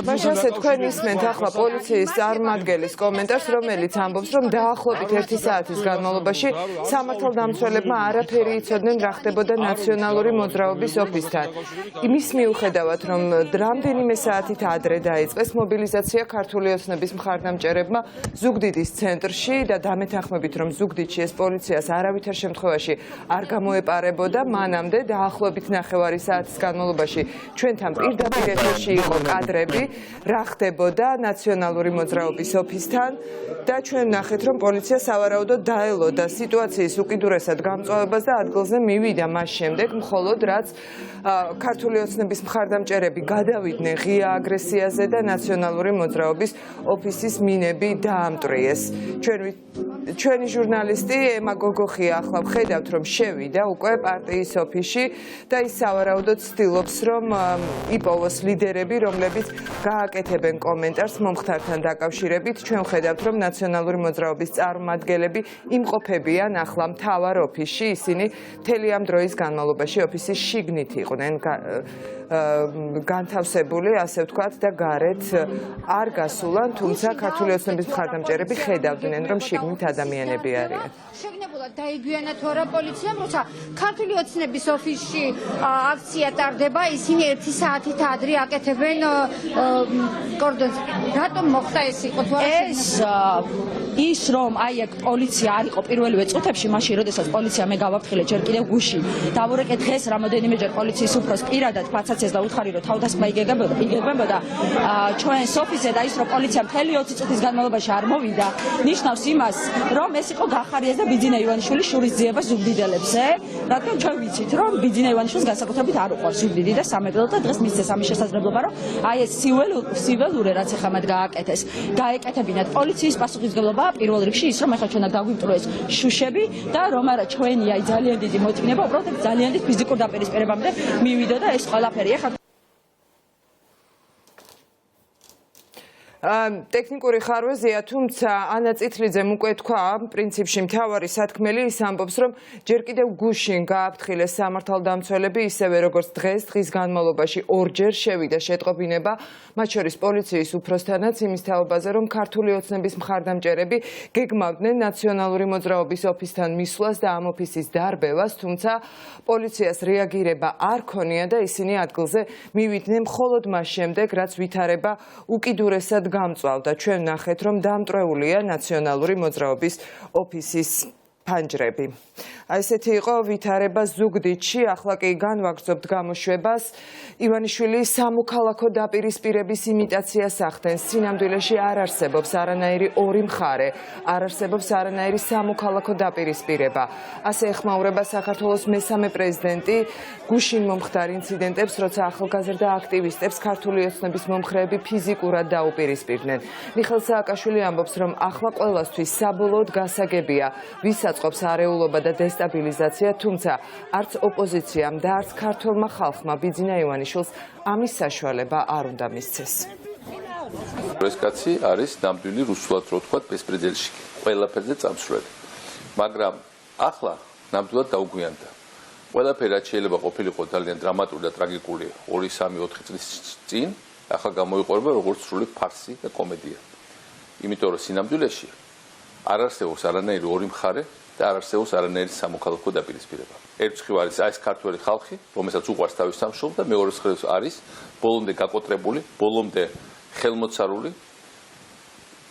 მაშასე თქვენ ისმენთ ახლა პოლიციის წარმომადგენლის კომენტარს, რომელიც ამბობს, რომ დაახლოებით 1 საათის განმავლობაში სამართალდამცველებმა არაფერი იცოდნენ რა ხდებოდა ნაციონალური მოძრაობის ოფისთან. იმის მიუხედავად, რომ რამდენიმე საათით ადრე დაიწყეს მობილიზაცია ქართული ოცნების მხარდამჭერებმა ზუგდიდის ცენტრში და დამეთანხმებით, რომ ზუგდიდში ეს პოლიციას არავითარ შემთხვევაში არ გამოეპარებოდა, მანამდე დაახლოებით 9 საათის განმავლობაში ჩვენთან პირდაპირ ეთერში იყო კადრები, რა ხდებოდა ნაციონალური მოძრაობის ოფისთან და ჩვენ ნახეთ, რომ პოლიცია სავარაუდოდ დაელოდა სიტუაციის უკიდურესად გამწვავებას და ადგილზე მივიდა მას შემდეგ, მხოლოდ რაც ქართული ოცნების მხარდამჭერები გადავიდნენ ღია აგრესიაზე და ნაციონალური მოძრაობის ოფისის მინები დაამტვრიეს. ჩვენი ჟურნალისტი ემა გოგოხია ახლა ვხედავთ, რომ შევიდა უკვე პარტიის ოფისში და ის სავარაუდოდ ცდილობს, რომ იპოვოს ლიდერები, რომლებიც გააკეთებენ კომენტარს მომხდართან დაკავშირებით. ჩვენ ვხედავთ, რომ ნაციონალური მოძრაობის წარმომადგენლები იმყოფებიან ახლა მთავარ ოფისში. ისინი მთელი ამ დროის განმავლობაში ოფისის შიგნით იყვნენ განთავსებული, ასე ვთქვათ, და გარეთ არ გასულან, თუმცა ქართული ოცნების მხარდამჭერები ხედავდნენ, რომ შიგნით ადამიანები არიან. შეგნებულად დაიგვიანა თუ არა პოლიციამ, როცა ქართული ოცნების ოფისში აქცია ტარდება, ისინი 1 საათით ადრე აკეთებენ კორდონს. რატომ მოხდა ეს იყო თუ არა? ის რომ აი აქ პოლიცია არ იყო პირველივე წუთებში, მაშინ როდესაც პოლიცია მე გავაფრთხილე ჯერ კიდევ გუშინ. დავურეკე დღეს რამოდენიმეჯერ პოლიციის უფროს პირადად ფაცაცეს და უთხარი რომ თავდასხმა იგეგმებოდა ჩვენს ოფისზე და ის რომ პოლიცია მთელი 20 წუთის განმავლობაში არ მოვიდა, ნიშნავს იმას, რომ ეს იყო გახარიას და ბიძინა ივანიშვილის შურისძიება ზუგდიდელებზე, რადგან ჩვენ ვიცით, რომ ბიძინა ივანიშვილს განსაკუთრებით არ უყვარს ზუგდიდი და სამეგრელო და დღეს მისცეს ამის შესაძლებლობა, რომ აი ეს ციველური რაც ახლა მათ გააკეთეს, გაეკეთებინათ პოლიციის პასუხისმგებლობა პირველ რიგში ის რომ ახლა ჩვენ დაგვიმტვრიეს შუშები და რომ არა ჩვენი აი ძალიან დიდი მოწმება, უბრალოდ ძალიან დიდი ფიზიკურ დაპირისპირებამდე მივიდა და ეს ყველაფერი ახლა ტექნიკური ხარვეზია, თუმცა ანა წითლიძემ უკვე თქვა, პრინციპში მთავარი სათქმელი ის ამბობს, რომ ჯერ კიდევ გუშინ გააფრთხილეს სამართალდამცველები, ისევე როგორც დღის განმავლობაში ორჯერ შევიდა შეტყობინება, მათ შორის პოლიციის უფროსთანაც იმის თაობაზე, რომ ქართული ოცნების მხარდამჭერები გეგმავდნენ ნაციონალური მოძრაობის ოფისთან მისვლას და ამ ოფისის დარბევას, თუმცა პოლიციას რეაგირება არ ქონია და ისინი ადგილზე მივიდნენ მხოლოდ მას შემდეგ, რაც ვითარება უკიდურესად გამწვავდა. ჩვენ ნახეთ, რომ დამტვრეულია ნაციონალური მოძრაობის ოფისის ფანჯრები. ესეთი იყო ვითარება ზუგდიდში, ახლა კი განვაგრძობთ გამოშვებას. ივანიშვილი სამოქალაქო დაპირისპირების იმიტაციას ახდენს. სინამდვილეში არ არსებობს არანაირი ორი მხარე, არ არსებობს არანაირი სამოქალაქო დაპირისპირება. ასე ეხმაურება საქართველოს მესამე პრეზიდენტი გუშინ მომხდარ ინციდენტებს, როცა ახალგაზრდა აქტივისტებს ქართული ოცნების მომხრეები ფიზიკურად დაუპირისპირდნენ. მიხეილ სააკაშვილი ამბობს, რომ ახლა ყველასთვის საბოლოოდ გასაგებია, ვისაც აწყობს არეულობა და დესტაბილიზაცია, თუმცა არც ოპოზიციამ და არც ქართველმა ხალხმა ბიძინა ივანიშვილს ამის საშუალება არ უნდა მისცეს. ეს კაცი არის ნამდვილი რუსულად რო ვთქვათ ბესპრედელში, ყველაფერზე წამსვლელი. მაგრამ ახლა ნამდვილად დაუგვიანდა. ყველაფერი რაც შეიძლება ყოფილიყო ძალიან დრამატული და ტრაგიკული 2-3-4 წლის წინ, ახლა გამოიყურება როგორც სრული ფარსი და კომედია. იმიტომ რომ სინამდვილეში არ არსებობს არანაირი ორი მხარე და არ არსებობს არანაირი სამოქალაქო დაპირისპირება. ერთ მხრივ არის ეს ქართველი ხალხი, რომელსაც უყვარს თავის სამშობლო და მეორე მხრივ არის ბოლომდე გაკოტრებული, ბოლომდე ხელმოცარული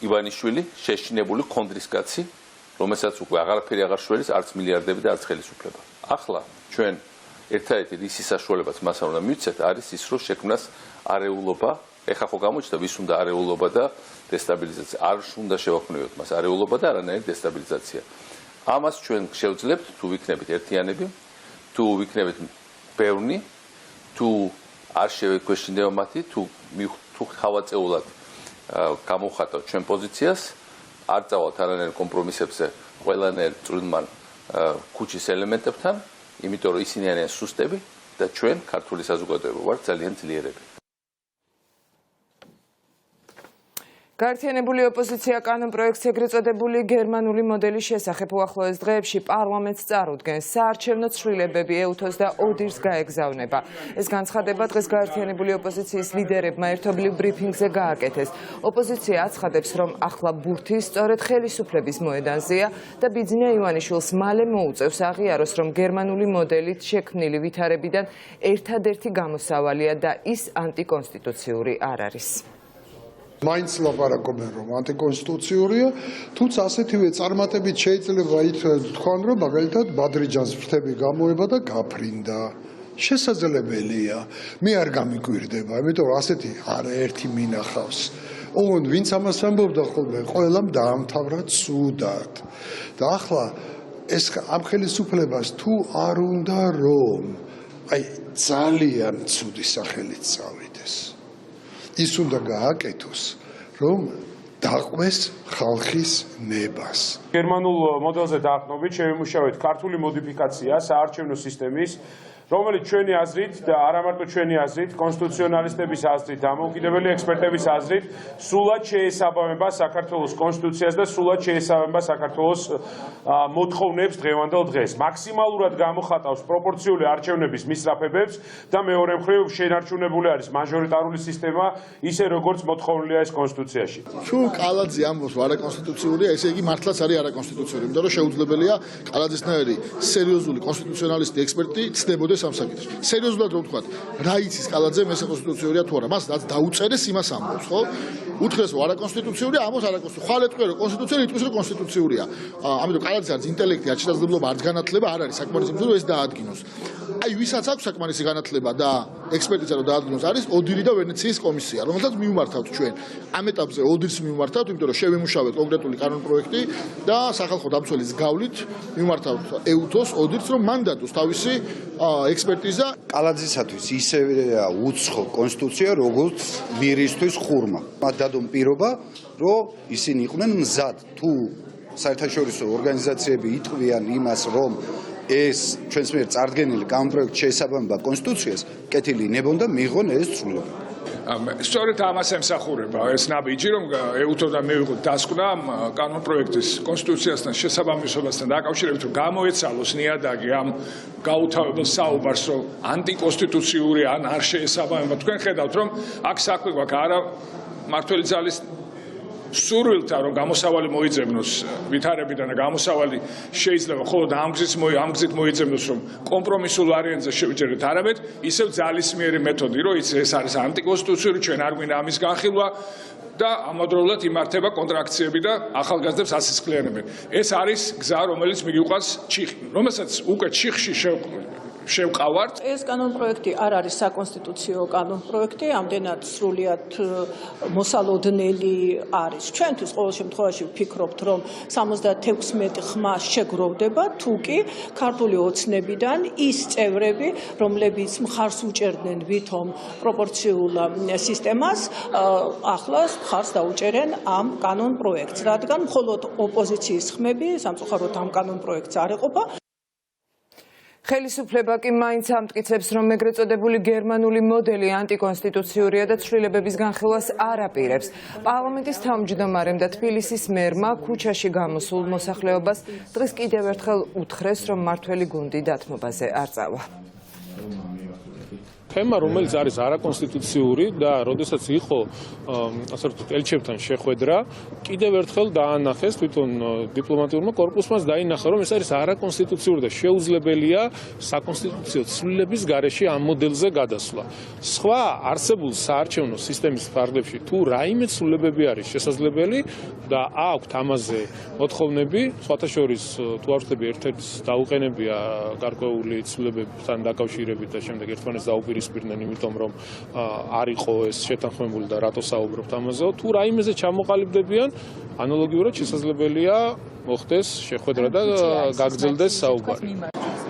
ივანიშვილი, შეშინებული კონდრისკაცი, რომელსაც უკვე აღარაფერი აღარ შველის, არც მილიარდები და არც ხელისუფლება. ახლა ჩვენ ერთადერთი ისი საშუალებაც მას არ უნდა მივცეთ, არის ის, რომ შექმნას არეულობა, ეხლა ხო გამოჩნდა ვის უნდა არეულობა და დესტაბილიზაცია. არ უნდა შევაქმნიოთ მას არეულობა და არანაირი დესტაბილიზაცია. ამას ჩვენ შევძლებთ, თუ ვიქნებით ერთიანები, თუ ვიქნებით ბევრი, თუ არ შევექვეშინდება მათი, თუ ხავაწეულად გამოვხატავთ ჩვენ პოზიციას, არ წავალთ არანაირ კომპრომისებზე ყველანაირ წვრილმან ქუჩის ელემენტებთან, იმიტომ რომ ისინი არიან სუსტები და ჩვენ ქართული საზოგადოება ვართ ძალიან ძლიერები. გაერთიანებული ოპოზიცია კანონპროექტს ეგრეთ წოდებული გერმანული მოდელის შესახებ უახლოეს დღეებში პარლამენტს წარუდგენს. საარჩევნო ცვლილებები ეუთოს და ოდირს გაეგზავნება. ეს განცხადება დღეს გაერთიანებული ოპოზიციის ლიდერებმა ერთობლივ ბრიფინგზე გააკეთეს. ოპოზიცია აცხადებს, რომ ახლა ბურთი სწორედ ხელისუფლების მოედანზეა და ბიძინა ივანიშვილს მალე მოუწევს აღიაროს, რომ გერმანული მოდელით შექმნილი ვითარებიდან ერთადერთი გამოსავალია და ის ანტიკონსტიტუციური არ არის. მაინც ლაპარაკობენ რომ ანტიკონსტიტუციურია, თუმცა ასეთივე წარმატებით შეიძლება თქვან რომ მაგალითად ბადრიჯანს ფრთები გამოება და გაფრინდა. შესაძლებელია. მე არ გამიკვირდება, იმიტომ რომ ასეთი არაერთი მინახავს. ოღონდ ვინც ამას ამბობდა ხოლმე, ყველამ დაამთავრა ცუდად. და ახლა ეს ამ ხელისუფლებას თუ არ უნდა რომ ძალიან ცუდი სახელით წავიდეს. ის უნდა გააკეთოს, რომ დაყვეს ხალხის ნებას. გერმანულ მოდელზე დაყრდნობით შევიმუშავეთ ქართული მოდიფიკაცია საარჩევნო სისტემის, რომელიც ჩვენი აზრით და არა მარტო ჩვენი აზრით, კონსტიტუციონალისტების აზრით, დამოუკიდებელი ექსპერტების აზრით, სულად შეესაბამება საქართველოს კონსტიტუციას და სულად შეესაბამება საქართველოს მოთხოვნებს დღევანდელ დღეს. მაქსიმალურად გამოხატავს პროპორციული არჩევნების მისწრაფებებს და მეორე მხრივ შენარჩუნებული არის მაჟორიტარული სისტემა, ისე როგორც მოთხოვნილია ეს კონსტიტუციაში. თუ კალაძე ამბობს არაკონსტიტუციურია, ესე იგი მართლაც არის არაკონსტიტუციური, იმიტომ რომ შეუძლებელია კალაძესნაირი სერიოზული კონსტიტუციონალისტი ექსპერტი ცდებოდეს ამ საკითხს. სერიოზულად რომ ვთქვათ, რა იცის კალაძე მე საკონსტიტუციურია თუ არა, მას რაც დაუწერეს იმას ამბობს, ხო? უთხრეს რომ არაკონსტიტუციურია, ამბობს არაკონსტიტუციური. ხვალ ეტყვია რომ კონსტიტუციური, იტყვის რომ კონსტიტუციურია. ამიტომ კალაძე არის ინტელექტი, არ შესაძლებლობა, არც განათლება არ არის საკმარისი, რომ ეს დაადგინოს. აი ვისაც აქვს საკმარისი განათლება და ექსპერტიზა რომ დაადგინოს, არის ოდირი და ვენეციის კომისია, რომელსაც მივმართავთ ჩვენ. ამ ეტაპზე ოდირს მივმართავთ, იმიტომ რომ შევიმუშავეთ კონკრეტული კანონპროექტი და სახალხო დამცველის გავლით მივმართავთ ეუთოს ოდირს, რომ მან დადოს თავისი ექსპერტიზა. კალაძისათვის ისევეა უცხო კონსტიტუცია, როგორც მირისთვის ხურმა. მათ დადონ პირობა, რომ ისინი იყვნენ მზად თუ საერთაშორისო ორგანიზაციები იტყვიან იმას, რომ ეს ჩვენს მიერ წარდგენილი კანონპროექტი შეესაბამება კონსტიტუციას, კეთილი ნებონ და მიიღონ ეს ცვლილება. სწორედ ამას ემსახურება ეს ნაბიჯი, რომ ეუთო და მე ვიყოთ დასკვნა კანონპროექტის კონსტიტუციასთან შესაბამისობასთან დაკავშირებით, რომ გამოეცალოს ნიადაგი ამ გაუთავებელ საუბარს, რომ ანტიკონსტიტუციური ან არ შეესაბამება. თქვენ ხედავთ, რომ აქ საქმე გვაქვს არა მართველი ძალის სურვილთან, რომ გამოსავალი მოიძებნოს ვითარებიდან და გამოსავალი შეიძლება მხოლოდ ამ გზით მოიძებნოს, რომ კომპრომისულ ვარიანტზე შევიჯერეთ, არამედ ისევ ძალისმიერი მეთოდი, რომ ეს არის ანტიკონსტიტუციური, ჩვენ არ გვინდა ამის განხილვა და ამავდროულად იმართება კონტრაქციები და ახალგაზრდებს ასისხლიანებენ. ეს არის გზა, რომელიც მიგიყვანს ჩიხი, რომელსაც უკვე ჩიხში შევყავართ. ეს კანონპროექტი არ არის საკონსტიტუციო კანონპროექტი, ამდენად სრულიად მოსალოდნელი არის. ჩვენთვის ყოველ შემთხვევაში ვფიქრობთ, რომ 76 ხმა შეგროვდება, თუ კი ქართული ოცნებიდან ის წევრები, რომლებიც მხარს უჭერდნენ ვითომ პროპორციულ სისტემას, ახლა მხარს დაუჭერენ ამ კანონპროექტს, რადგან მხოლოდ ოპოზიციის ხმები სამწუხაროდ ამ კანონპროექტს არ ეყოფა. ხელისუფლება კი მაინც ამტკიცებს, რომ ეგრეთ წოდებული გერმანული მოდელი ანტიკონსტიტუციურია და ცვლილებების განხილვას არ აპირებს. პარლამენტის თავმჯდომარემ და თბილისის მერმა ქუჩაში გამოსულ მოსახლეობას დღეს კიდევ ერთხელ უთხრეს, რომ მმართველი გუნდი დათმობაზე არ წავა. თემა, რომელიც არის არაკონსტიტუციური და როდესაც იყო ასე ვთქვათ, ელჩებთან შეხვედრა, კიდევ ერთხელ დაანახეს თვითონ დიპლომატიურმა კორპუსმა დაინახა, რომ ეს არის არაკონსტიტუციური და შეუძლებელია საკონსტიტუციო ცვლილების გარეშე ამ მოდელზე გადასვლა. სხვა არსებულ საარჩევნო სისტემის ფარგლებში თუ რაიმე ცვლილებები არის შესაძლებელი და აქვთ ამაზე მოთხოვნები, სხვათა შორის თუ არ ვთქვი ერთ-ერთი დაუყენებია გარკვეული ცვლილებებთან დაკავშირებით და შემდეგ ერთმანეთს დაუპირისპირდნენ, იმიტომ რომ არ იყო ეს შეთანხმებული და რატო საუბრობთ ამაზე, თუ რაიმეზე ჩამოყალიბდებიან, ანალოგიურად შესაძლებელია მოხდეს შეხვედრა და გაგრძელდეს საუბარი.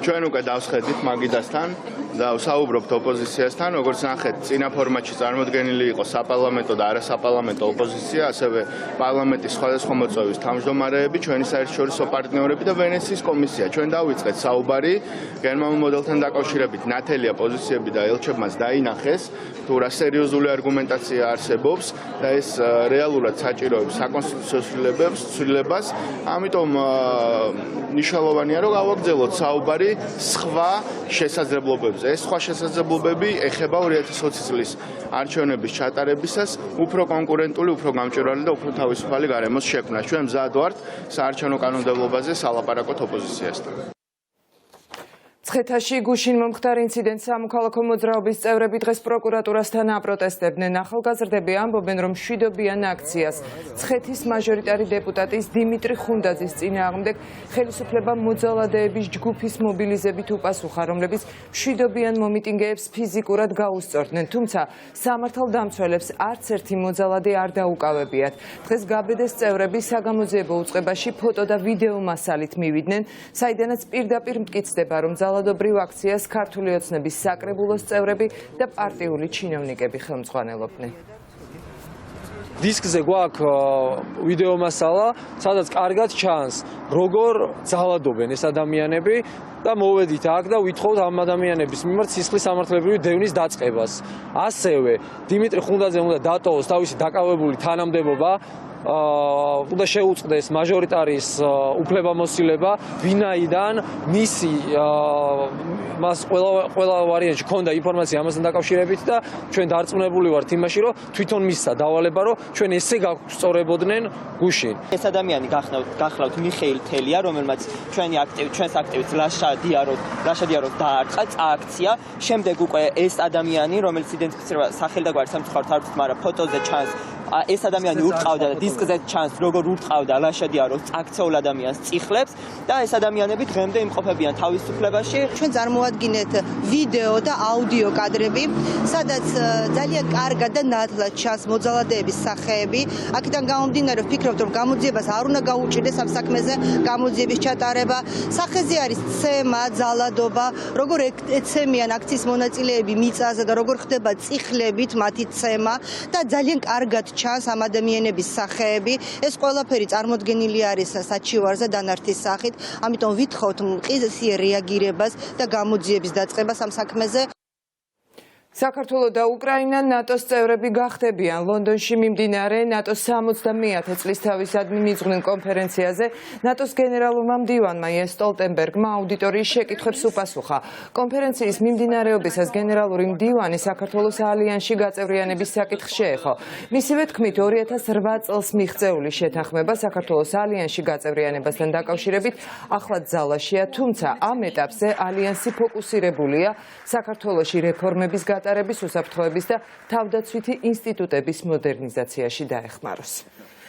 ჩვენ უკვე დავსხედით მაგიდასთან და ვსაუბრობთ ოპოზიციასთან, როგორც ნახეთ, წინა ფორმატში წარმოდგენილი იყო საპარლამენტო და არასაპარლამენტო ოპოზიცია, ასევე პარლამენტის სხვადასხვა მოწვევის თავმჯდომარეები, ჩვენი საერთაშორისო პარტნიორები და ვენეციის კომისია. ჩვენ დავიწყეთ საუბარი გერმანულ მოდელთან დაკავშირებით, ნათელია პოზიციები და ელჩებმაც დაინახეს, თუ რა სერიოზული არგუმენტაცია არსებობს და ეს რეალურად საჭიროებს საკონსტიტუციო ცვლილებას. ამიტომ მნიშვნელოვანია, რომ გავაგრძელოთ საუბარი სხვა შესაძლებლობებზე. ეს სხვა შესაძლებლობები ეხება 2020 წლის არჩევნების ჩატარებისას უფრო კონკურენტული, უფრო გამჭვირვალე და უფრო თავისუფალი გარემოს შექმნას. ჩვენ მზად ვართ საარჩევნო კანონმდებლობაზე სალაპარაკოთ ოპოზიციასთან. მცხეთაში გუშინ მომხდარ ინციდენტს სამოქალაქო მოძრაობის წევრები დღეს პროკურატურასთან აპროტესტებდნენ. ახალგაზრდები ამბობენ, რომ მშვიდობიან აქციას მცხეთის მაჟორიტარი დეპუტატის დიმიტრი ხუნდაძის წინააღმდეგ ხელისუფლება მოძალადეების ჯგუფის მობილიზებით უპასუხა, რომლებიც მშვიდობიან მომიტინგეებს ფიზიკურად გაუსწორდნენ, თუმცა სამართალდამცველებს არც ერთი მოძალადე არ დაუკავებიათ. დღეს გაბრედეს წევრები საგამოძიებო უწყებაში ფოტო და ვიდეო მასალით მივიდნენ, საიდანაც პირდაპირ მტკიცდება, რომ ძალადობრივ აქციას ქართული ოცნების საკრებულოს წევრები და პარტიული ჩინოვნიკები ხელმძღვანელობდნენ. დისკზე გვაქვს ვიდეო მასალა, სადაც კარგად ჩანს, როგორ ძალადობენ ეს ადამიანები და მოვედით აქ და ვითხოვთ ამ ადამიანების მიმართ სისხლის სამართლებრივი დევნის დაწყებას. ასევე დიმიტრი ხუნდაძემ უნდა დატოვოს თავისი დაკავებული თანამდებობა და შეუწყდეს მაჟორიტარის უფლებამოსილება, ვინაიდან მისი მას ყველა ვარიანტში ჰქონდა ინფორმაცია ამასთან დაკავშირებით და ჩვენ დარწმუნებული ვართ იმაში, რომ თვითონ მისცა დავალება, რომ ჩვენ ესე გავსწორებოდნენ გუშინ. ეს ადამიანი გახლავთ მიხეილ თელია, რომელმაც ჩვენს აქტივისტ ლაშა დიაროს დაარტყა, წააქცია. შემდეგ უკვე ეს ადამიანი, რომელიც იდენტიფიცირება სახელი და გვარი სამწუხაროდ არ ვთქვით, მაგრამ ფოტოზე ჩანს, ეს ადამიანი ურტყავდა და დისკზე ჩანს, როგორ ურტყავდა ლაშა დიაროს წაქცეულ ადამიანს წიხლებს და ეს ადამიანები დღემდე იმყოფებიან თავისუფლებაში. ჩვენ წარმოადგენთ ვიდეო და აუდიო კადრები, სადაც ძალიან კარგად და ნათლად ჩანს მოძალადეების სახეები. აქედან გამომდინარე, ვფიქრობთ, რომ გამოძიებას არ უნდა გაუჭირდეს ამ საქმეზე გამოძიების ჩატარება. სახეზე არის ცემა, ძალადობა, როგორ ეცემიან აქციის მონაწილეები მიწაზე და როგორ ხდება წიხლებით მათი ცემა და ძალიან კარგად ჩანს ამ ადამიანების სახეები. ეს ყველაფერი წარმოდგენილი არის საჩივარზე დანართის სახით. ამიტომ ვითხოვთ მყისიერ რეაგირებას და გამოძიების დაწყებას ამ საქმეზე. საქართველო და უკრაინა ნატოს წევრები გახდებიან. ლონდონში მიმდინარე ნატოს 70-ე წლისთავისადმი მიძღვნილ კონფერენციაზე ნატოს გენერალურმა მდივანმა იენს სტოლტენბერგმა აუდიტორიის შეკითხვებს უპასუხა. კონფერენციის მიმდინარეობისას გენერალური მდივანი საქართველოს ალიანსში გაწევრიანების საკითხს შეეხო. მისივე თქმით, 2008 წელს მიღწეული შეთანხმება საქართველოს ალიანსში გაწევრიანებასთან დაკავშირებით ახლად ძალაშია, თუმცა ამ ეტაპზე ალიანსი ფოკუსირებულია საქართველოში რეფორმების გატარების უსაფრთხოების და თავდაცვითი ინსტიტუტების მოდერნიზაციაში დაეხმაროს.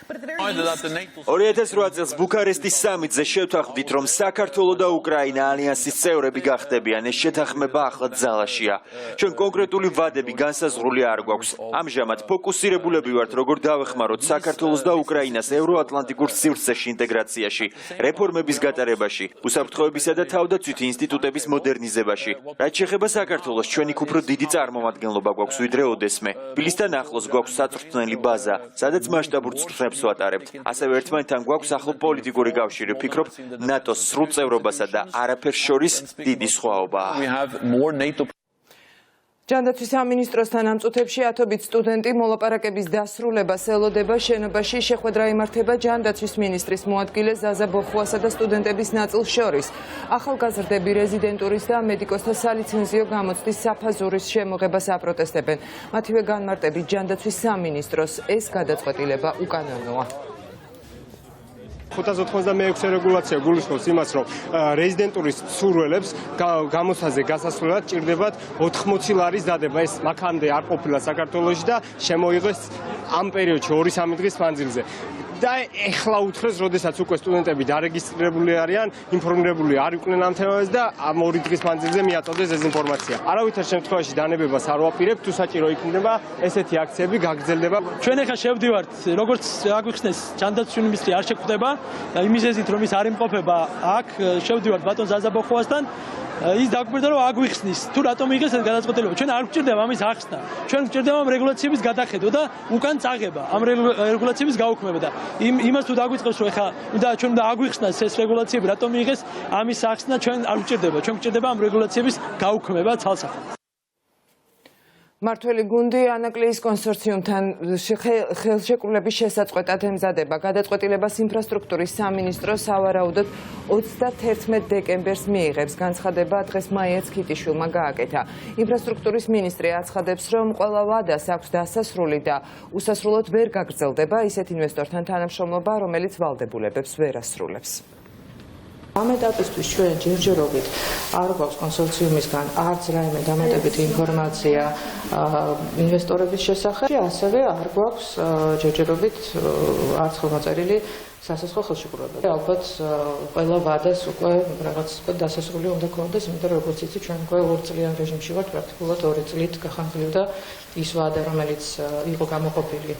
2008 წელს ბუქარესტის სამიტზე შევთანხმდით, რომ საქართველო და უკრაინა ალიანსის წევრები გახდებიან. ეს შეთანხმება ახლა ძალაშია. ჩვენ კონკრეტული ვადები განსაზღვრული არ გვაქვს. ამჟამად ფოკუსირებულები ვართ, როგორ დავეხმაროთ საქართველოს და უკრაინას ევროატლანტიკურ სივრცეში ინტეგრაციაში, რეფორმების გატარებაში, უსაფრთხოებისა და თავდაცვითი ინსტიტუტების მოდერნიზებაში. რაც შეეხება საქართველოს, ჩვენ იქ უფრო დიდი წარმომადგენლობა გვაქვს ვიდრე ოდესმე. თბილისთან ახლოს გვაქვს საწვრთნელი ბაზა, სადაც მასშტაბურ წვრთნებს ვატარებთ. ასევე ერთმანეთთან გვაქვს ახლო პოლიტიკური კავშირი. ვფიქრობ, ნატოს სრულ წევრობასა და არაფერს შორის დიდი სხვაობაა. ჯანდაცვის სამინისტროსთან ამ წუთებში ათობით სტუდენტი მოლაპარაკების დასრულებას ელოდება. შენობაში შეხვედრა იმართება ჯანდაცვის მინისტრის მოადგილე ზაზა ბოხუასა და სტუდენტების ნაწილს შორის. ახალგაზრდები რეზიდენტურის და მედიკოსთა სალიცენზიო გამოცდის საფაზურის შემოღებას აპროტესტებენ. მათივე განმარტებით ჯანდაცვის სამინისტროს ეს გადაწყვეტილება უკანონოა. 586 რეგულაცია გულისხმობს იმას, რომ რეზიდენტურის მსურველებს გამოცდაზე გასასვლელად ჭირდებათ 80 ლარის დადება. ეს მაქამდე არ ყოფილა საქართველოში და შემოიღეს ამ პერიოდში 2-3 დღის მანძილზე. და ეხლა უთხრეს, როდესაც უკვე სტუდენტები დარეგისტრირებული არიან, ინფორმირებული არ იყვნენ ამ თემაზე და ამ 2 დღის მანძილზე მიაწოდეს ეს ინფორმაცია. არავითარ შემთხვევაში დანებებას არ ვაპირებთ, თუ საჭირო იქნება ესეთი აქციები გაგრძელდება. ჩვენ ახლა შევდივართ, როგორც აგვიხსნეს, ჯანდაცვის მინისტრი არ შეხვდება და იმისეზით რომ ის არ იმყოფება აქ, შევდივართ ბატონ ზაზა ბოხუასთან. ის დაგვირდა რომ აგვიხსნის თუ რატომ იღეს ეს გადაწყვეტილება. ჩვენ არ გვჭირდება ამის ახსნა. ჩვენ გვჭირდება ამ რეგულაციების გადახედვა და უკან წაღება, ამ რეგულაციების გაუქმება და იმას თუ დაგვიწყებს რომ ეხა ჩვენ უნდა აგვიხსნას ეს რეგულაციები რატომ იღეს ამის ახსნა ჩვენ არ გვჭირდება. ჩვენ გვჭირდება ამ რეგულაციების გაუქმება ცალსახად. მართველი გუნდი ანაკლიის კონსორციუმთან ხელშეკრულების შესაწყვეტად ემზადება. გადაწყვეტილებას ინფრასტრუქტურის სამინისტრო სავარაუდოდ 31 დეკემბერს მიიღებს. განცხადება დღეს მაიაც ქიტიშვილმა გააკეთა. ინფრასტრუქტურის მინისტრი აცხადებს, რომ ყველა ვადას აქვს დასასრული და უსასრულოდ ვერ გაგრძელდება ისეთ ინვესტორთან თანამშრომლობა, რომელიც ვალდებულებებს ვერ ასრულებს. ამ ეტაპისთვის ჩვენ ჯერჯერობით არ გვაქვს კონსორციუმისგან არც რაიმე დამატებითი ინფორმაცია ინვესტორების შესახებ, ასევე არ გვაქვს ჯერჯერობით არც ხელმოწერილი სასაზღვრო ხელშეკრულება. ალბათ ყველა ვადას უკვე რაღაც დასასრული უნდა გქონდეს, იმიტომ რომ როგორც იცით, ჩვენ უკვე 2 წლიან რეჟიმში ვართ, პრაქტიკულად 2 წლით გახანგრძლივდა ის ვადა, რომელიც იყო გამოყოფილი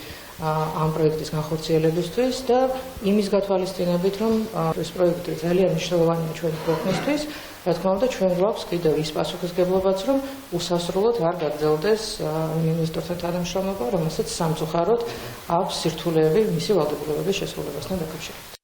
ამ პროექტის განხორციელებისთვის და იმის გათვალისწინებით, რომ ეს პროექტი ძალიან მნიშვნელოვანია ჩვენი ქვეყნისთვის, რა თქმა უნდა, ჩვენ გვაქვს კიდევ ის პასუხისგებლობაც, რომ უსასრულოდ არ გაგრძელდეს ინვესტორთა თანამშრომლობა, რომელსაც სამწუხაროდ აქვს სირთულეები მისი ვალდებულებების შესრულებასთან დაკავშირებით.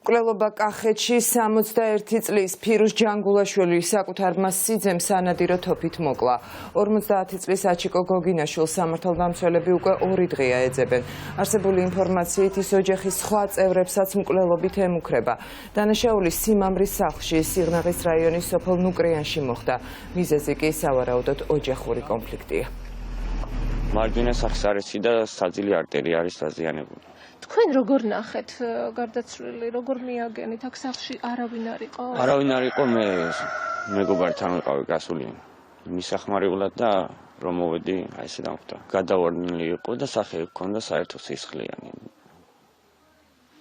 მკვლელობა კახეთში 61 წლის ფირუზ ჯანგულაშვილი საკუთარ მასიძემ სანადირო თოფით მოკლა. 50 წლის აჩიკო გოგინაშვილს სამართალდამცველები უკვე 2 დღეა ეძებენ. არსებული ინფორმაციით ის ოჯახის სხვა წევრებსაც მკვლელობით ემუქრება. დანაშაულის სიმამრის სახლში სიღნაღის რაიონის სოფელ ნუკრიანში მოხდა. მიზეზი კი სავარაუდოდ ოჯახური კონფლიქტია. მარჯვენა სახის არეში და საძილი არტერი არის დაზიანებული. თქვენ როგორ ნახეთ გარდაცვლილი, როგორ მიაგენით აქ სახლში არავინ არ იყო? არავინ არ იყო, მე მეგობართან ვიყავი გასული მისახმარებლად და რომ მოვედი, აი ესე დამხვდა. გადავარდნილი იყო და სახე ჰქონდა საერთო სისხლიანი.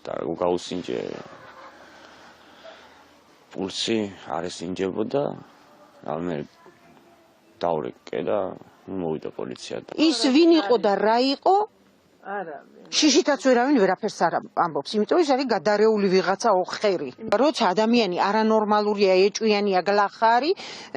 და გაუსინჯე პულსი არ ესინჯებოდა, რამე დავრეკე და მოვიდა პოლიცია. ის ვინ იყო და რა იყო? შიშითაც ვერავინ ვერაფერს არ ამბობს, იმიტომ ის არის გადარეული ვიღაცა ოხერი. როცა ადამიანი არანორმალურია, ეჭვიანია, გლახარი,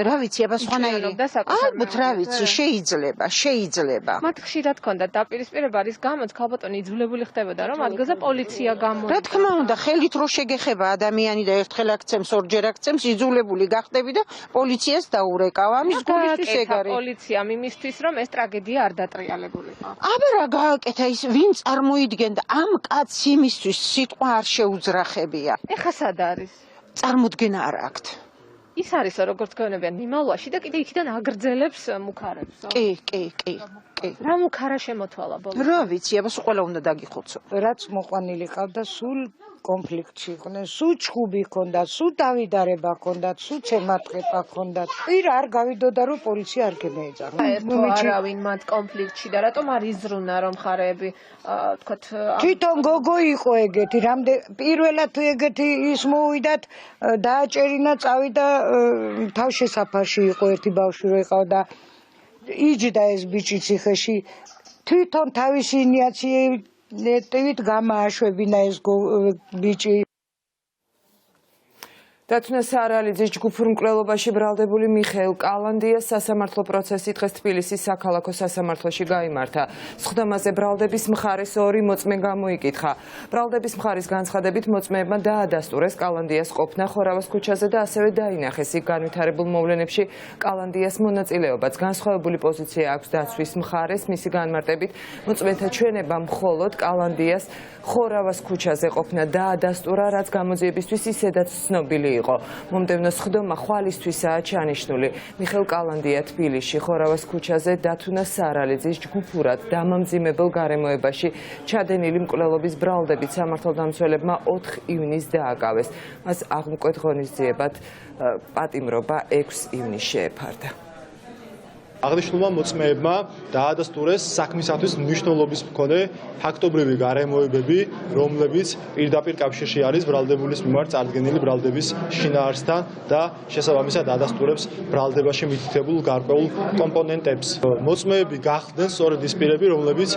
რა ვიცი, აბა სხვანაირი. ალბათ რა ვიცი, შეიძლება. მათ ხშირად ჰქონდათ დაპირისპირება, რის გამოც ქალბატონი იძულებული ხდებოდა, რომ ადგილზე პოლიცია გამოიყვანოს. რა თქმა უნდა, ხელით რო შეგეხება ადამიანი და ერთხელ აქცემს, ორჯერ აქცემს, იძულებული გახდები და პოლიციას დაურეკავ. ამის გულისთვის ეგ არის. პოლიციამ იმისთვის, რომ ეს ტრაგედია არ დატრიალებულიყო. აბა რა გააკეთა ის ვინ წარმოიდგენდა ამ კაცს იმისთვის სიტყვა არ შეუძრახებია. ეხა სად არის? წარმოდგენა არ აქვთ. ის არის როგორც გეუბნებიან მიმალვაში და კიდე იქიდან აგრძელებს მუქარებს. კი. რა მუქარა შემოთვალა ბოლოს? რა ვიცი, აბა სულ ყველა უნდა დაგიხოცო. რაც მოყვანილი ყავდა სულ კონფლიქტში იყვნენ, სულ ჩხუბი ჰქონდათ, სულ დავიდარება ჰქონდათ, სულ ცემატყეპა ჰქონდათ. პირ არ გავიდოდა რომ პოლიცია არ გემეეძახა. არავინ მათ კონფლიქტში და რატომ არ იზრუნა რომ ხარეები თქვათ თვითონ გოგო იყო ეგეთი, პირველად თუ ეგეთი ის მოვიდათ, დააჭერინა, წავიდა თავშესაფარში იყო ერთი ბავშვი რო იყავდა. იჯდა ეს ბიჭი ციხეში. თვითონ თავისი ინიაციატივით გამააშვებინა ეს ბიჭი. დათუნა სარალიძის ჯგუფურ მკვლელობაში ბრალდებული მიხეილ კალანდიას სასამართლო პროცესი დღეს თბილისის საქალაქო სასამართლოში გაიმართა. სხდომაზე ბრალდების მხარეს ორი მოწმე გამოიკითხა. ბრალდების მხარის განცხადებით მოწმეებმა დაადასტურეს კალანდიას ყოფნა ხორავას ქუჩაზე და ასევე დაინახეს იქ განვითარებულ მოვლენებში კალანდიას მონაწილეობაც. განსხვავებული პოზიცია აქვს დაცვის მხარეს, მისი განმარტებით მოწმეთა ჩვენება მხოლოდ კალანდიას ხორავას ქუჩაზე ყოფნა დაადასტურა, რაც გამოძიებისთვის ისედაც ცნობილი იყო. მომდევნო სხდომა ხვალისთვისაა ჩანიშნული. მიხეილ კალანდია თბილისში ხორავას ქუჩაზე დათუნა სარალიძის ჯგუფურად დამამძიმებელ გარემოებაში ჩადენილი მკვლელობის ბრალდებით სამართალდამცველებმა 4 ივნისს დააკავეს. მას აღმკვეთ ღონისძიებად პატიმრობა 6 ივნისს შეეფარდა. აღნიშნულმა მოწმეებმა დაადასტურეს საქმისათვის მნიშვნელობის მქონე ფაქტობრივი გარემოებები, რომლებიც პირდაპირ კავშირში არის ბრალდებულის მიმართ წარდგენილი ბრალდების შინაარსთან და შესაბამისად დაადასტურებს ბრალდებაში მითითებულ გარკვეულ კომპონენტებს. მოწმეები გახდნენ სწორედ ის პირები, რომლებიც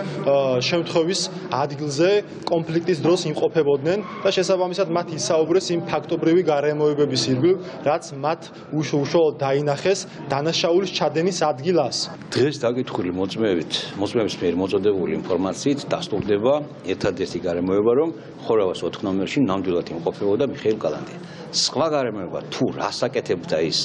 შემთხვევის ადგილზე კონფლიქტის დროს იმყოფებოდნენ და შესაბამისად მათ ისაუბრეს იმ ფაქტობრივი გარემოებების ირგვლივ, რაც მათ უშუალოდ დაინახეს დანაშაულის ჩადენის ადგილ. დღეს დაკითხული მოწმეების მიერ მოწოდებული ინფორმაციით დასტურდება ერთადერთი გარემოება, რომ ხორავას 4 ნომერში ნამდვილად იმყოფებოდა მიხეილ კალანდია. სხვა გარემოება თუ რას აკეთებდა ის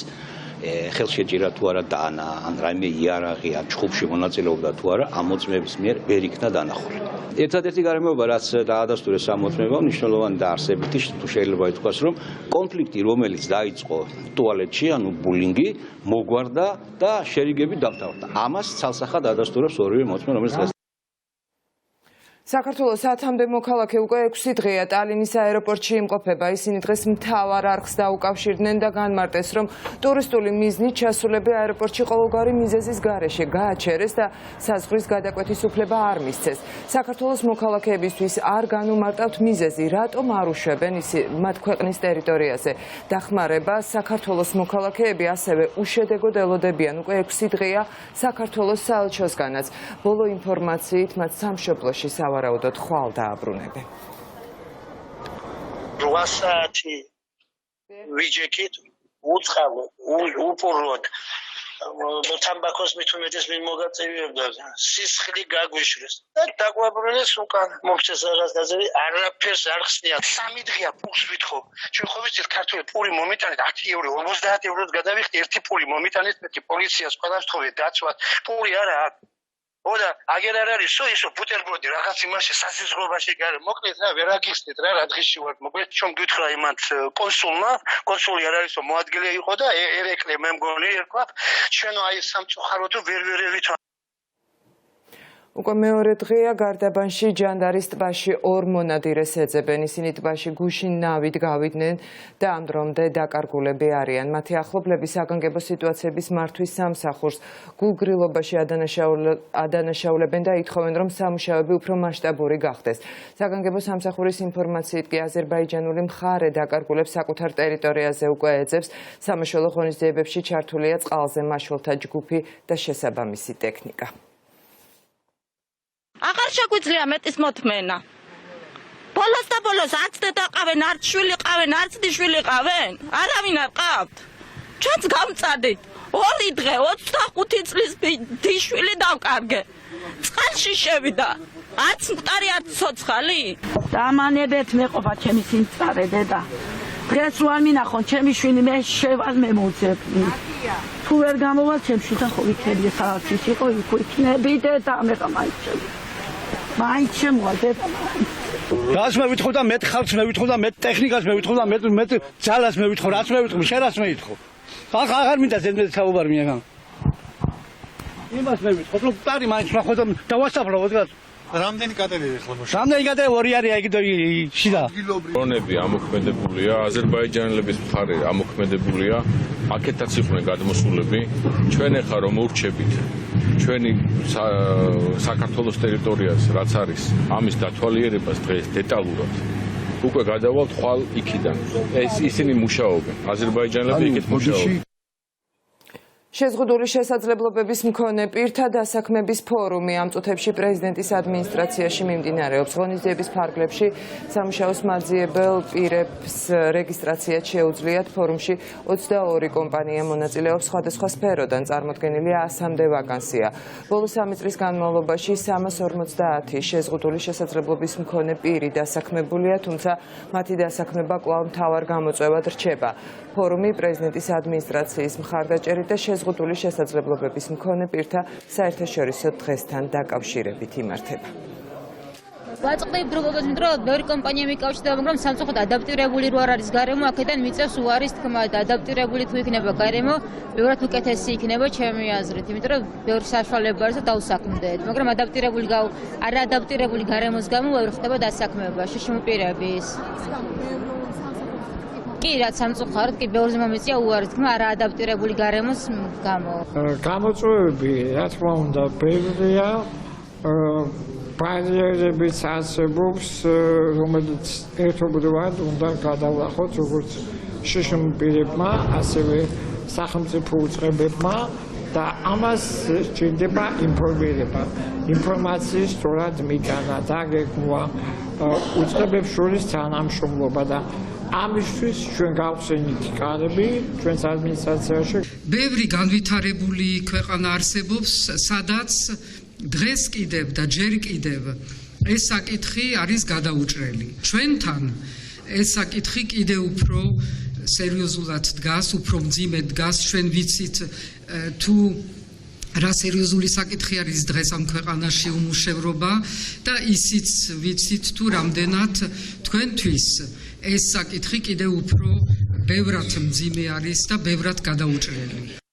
ხელშეჭირა თუ არა დანა, ან რაიმე იარაღი ან ჩხუბში მონაწილეობდა თუ არა, ამ მოწმეების მიერ ვერ იქნა დანახული. ერთადერთი გარემოება, რაც დაადასტურეს ამ მოწმეებმა, მნიშვნელოვანი და არსებითი, თუ შეიძლება ითქვას, რომ კონფლიქტი, რომელიც დაიწყო ტუალეტში, ანუ ბულინგი, მოგვარდა და შერიგები დავთავრდა. ამას ცალსახად დაადასტურებს ორივე მოწმე, რომელიც დღეს საქართველოს 10-მდე მოქალაქე უკვე 6 დღეა ტალინის აეროპორტში იმყოფება. ისინი დღეს მთავარ არხს დაუკავშირდნენ და განმარტეს, რომ ტურისტული მიზნით ჩასულები აეროპორტში ყოველგვარი მიზეზის გარეშე გააჩერეს და საზღვრის გადაკვეთის უფლება არ მისცეს. საქართველოს მოქალაქეებისთვის არ განუმარტავთ მიზეზი, რატომ არ უშვებენ მათ ქვეყნის ტერიტორიაზე. დახმარება საქართველოს მოქალაქეები ასევე უშედეგოდ ელოდებიან უკვე 6 დღეა საქართველოს საელჩოსგანაც. ბოლო ინფორმაციით მათ სამშობლოში ვარაუდოთ ხვალ დააბრუნებენ. 8 საათი ვიჯექით უწყალოდ, უპურვოდ თამბაქოს მithumetes მიმოგაწევიებდა სისხლი გაგვიშვრეს და დაგვაბრუნეს უკან მომწეს რაღაცაზე არაფერს არ ხსნიან 3 დღეა პულს ვითხოვ ჩვენ ხო ვიცით ქართული პური მომიტანეთ 10 ევრო 50 ევროს გადავიხდი ერთი პური მომიტანეთ მეტი პოლიციას ყველას თხოვე დაცვას პური არა ოდა აგერ არ არის ისო ბუტერბროდი რაღაც იმაში საზღვრობაში გარე მოკლედ რა ვერ აგიხსნით რა დღეში ვარ მოკლედ ჩვენ გითხრა იმათ კონსული არ არისო მოადგილე იყო და ერეკლე მე მგონი ერქვა ჩვენო აი სამწუხაროდ ვერ უკვე მეორე დღეა გარდაბანში ჯანდარის ტბაში 2 მონადირეს ეძებენ. ისინი ტბაში გუშინ ნავით გავიდნენ და ამ დრომდე დაკარგულები არიან. მათი ახლობლები საგანგებო სიტუაციების მართვის სამსახურს გულგრილობაში ადანაშაულებენ და ითხოვენ, რომ სამუშაოები უფრო მასშტაბური გახდეს. საგანგებო სამსახურის ინფორმაციით კი აზერბაიჯანული მხარე დაკარგულებს საკუთარ ტერიტორიაზე უკვე ეძებს. სამაშველო ღონისძიებებში ჩართულია წყალზე მაშველთა ჯგუფი და შესაბამისი ტექნიკა. აღარ შეგვიძლია მეტის მოთმენა. ბოლოს და ბოლოს არც დედა ყავენ, არც შვილი ყავენ, არც დიშვილი ყავენ. არავინ არ ყავთ. ჩვენც გამწადით. 2 დღე 25 წლის დიშვილი დავკარგე. წყალში შევიდა. არც მტარი, არც ცოცხალი. დამანებეთ მეყოფა ჩემი სიმწარე დედა. დღეს ვარ მინახონ ჩემი შვილი მე შევალ მე მოძებნი. თუ ვერ გამოვალ ჩემში და ხო იქნები საათის იყო იქ იქნები დედა მე გამაიჩემ. მაინც შემოვალ დედა. რას მე ვითხოვ და მეტ ხალხს მე ვითხოვ და მეტ ტექნიკას მე ვითხოვ და მეტ ძალას მე ვითხოვ, რაც მე ვითხოვ, შენ რას მე ვითხოვ. აღარ მინდა ზედმეტ საუბარი მიგან. იმას მე ვითხოვ, რომ მტარი მაინც ნახო და დავასაფლავო დგას. რამდენი კატეგორია ხო? რამდენი კატეგორია ორი არის აიგდო შიდა. დრონები ამოქმედებულია, აზერბაიჯანელების მხარე ამოქმედებულია, აქეთაც იყვნენ გადმოსულები. ჩვენ ახლა რომ ურჩებით ჩვენი საქართველოს ტერიტორიას, რაც არის, ამის დათვალიერებას დღეს დეტალურად უკვე გადავალთ ხვალ იქიდან. ისინი მუშაობენ, აზერბაიჯანელები იქით მუშაობენ. შეზღუდული შესაძლებლობების მქონე პირთა დასაქმების ფორუმი ამ წუთებში პრეზიდენტის ადმინისტრაციაში მიმდინარეობს. ღონისძიების ფარგლებში სამუშაოს მაძიებელ პირებს რეგისტრაცია შეუძლიათ. ფორუმში 22 კომპანია მონაწილეობს, სხვადასხვა სფეროდან წარმოდგენილი 100-მდე ვაკანსია. ბოლო 3 წლის განმავლობაში 350 შეზღუდული შესაძლებლობის მქონე პირი დასაქმებულია, თუმცა მათი დასაქმება კვლავ მთავარ გამოწვევად რჩება. ფორუმი პრეზიდენტის ადმინისტრაციის მხარდაჭერით და შეზღუდული შესაძლებლობების მქონე პირთა საერთაშორისო დღესთან დაკავშირებით იმართება. ვაწყდებით როგორ მეტყვი, ბევრი კომპანია მიკავშირდება, მაგრამ სამწუხაროდ ადაპტირებული რო არ არის გარემო, აქედან მიწევს უარის თქმა და ადაპტირებული თუ იქნება გარემო, ბევრად უკეთესი იქნება ჩემი აზრით, იმიტომ რომ ბევრი საშუალება არის და დავსაქმდეთ, მაგრამ არა ადაპტირებული გარემოს გამო ვერ ხდება დასაქმება შიშმ პირების. კი, რაც სამწუხაროდ კი ბევრზე მომეწია უარი თქმა, არა ადაპტირებული გარემოს გამო. გამოწვევები, რა თქმა უნდა, ბევრია. ბარიერებიც არსებობს, რომელიც ერთობლივად უნდა გადავლახოთ როგორც შიშმ პირებმა, ასევე სახელმწიფო უწყებებმა და ამას სჭირდება ინფორმირება. ინფორმაციის სწორად მიტანა და გეგმვა უწყებებს შორის თანამშრომლობა და ამისთვის ჩვენ გავხსენით კადრები ჩვენს ადმინისტრაციაში. ბევრი განვითარებული ქვეყანა არსებობს, სადაც დღეს კიდევ და ჯერ კიდევ ეს საკითხი არის გადაუჭრელი. ჩვენთან ეს საკითხი კიდევ უფრო სერიოზულად დგას, უფრო მძიმე დგას. ჩვენ ვიცით თუ რა სერიოზული საკითხი არის დღეს ამ ქვეყანაში უმუშევრობა და ისიც ვიცით თუ რამდენად თქვენთვის ეს საკითხი კიდევ უფრო ბევრად მძიმე არის და ბევრად გადაუჭრელი.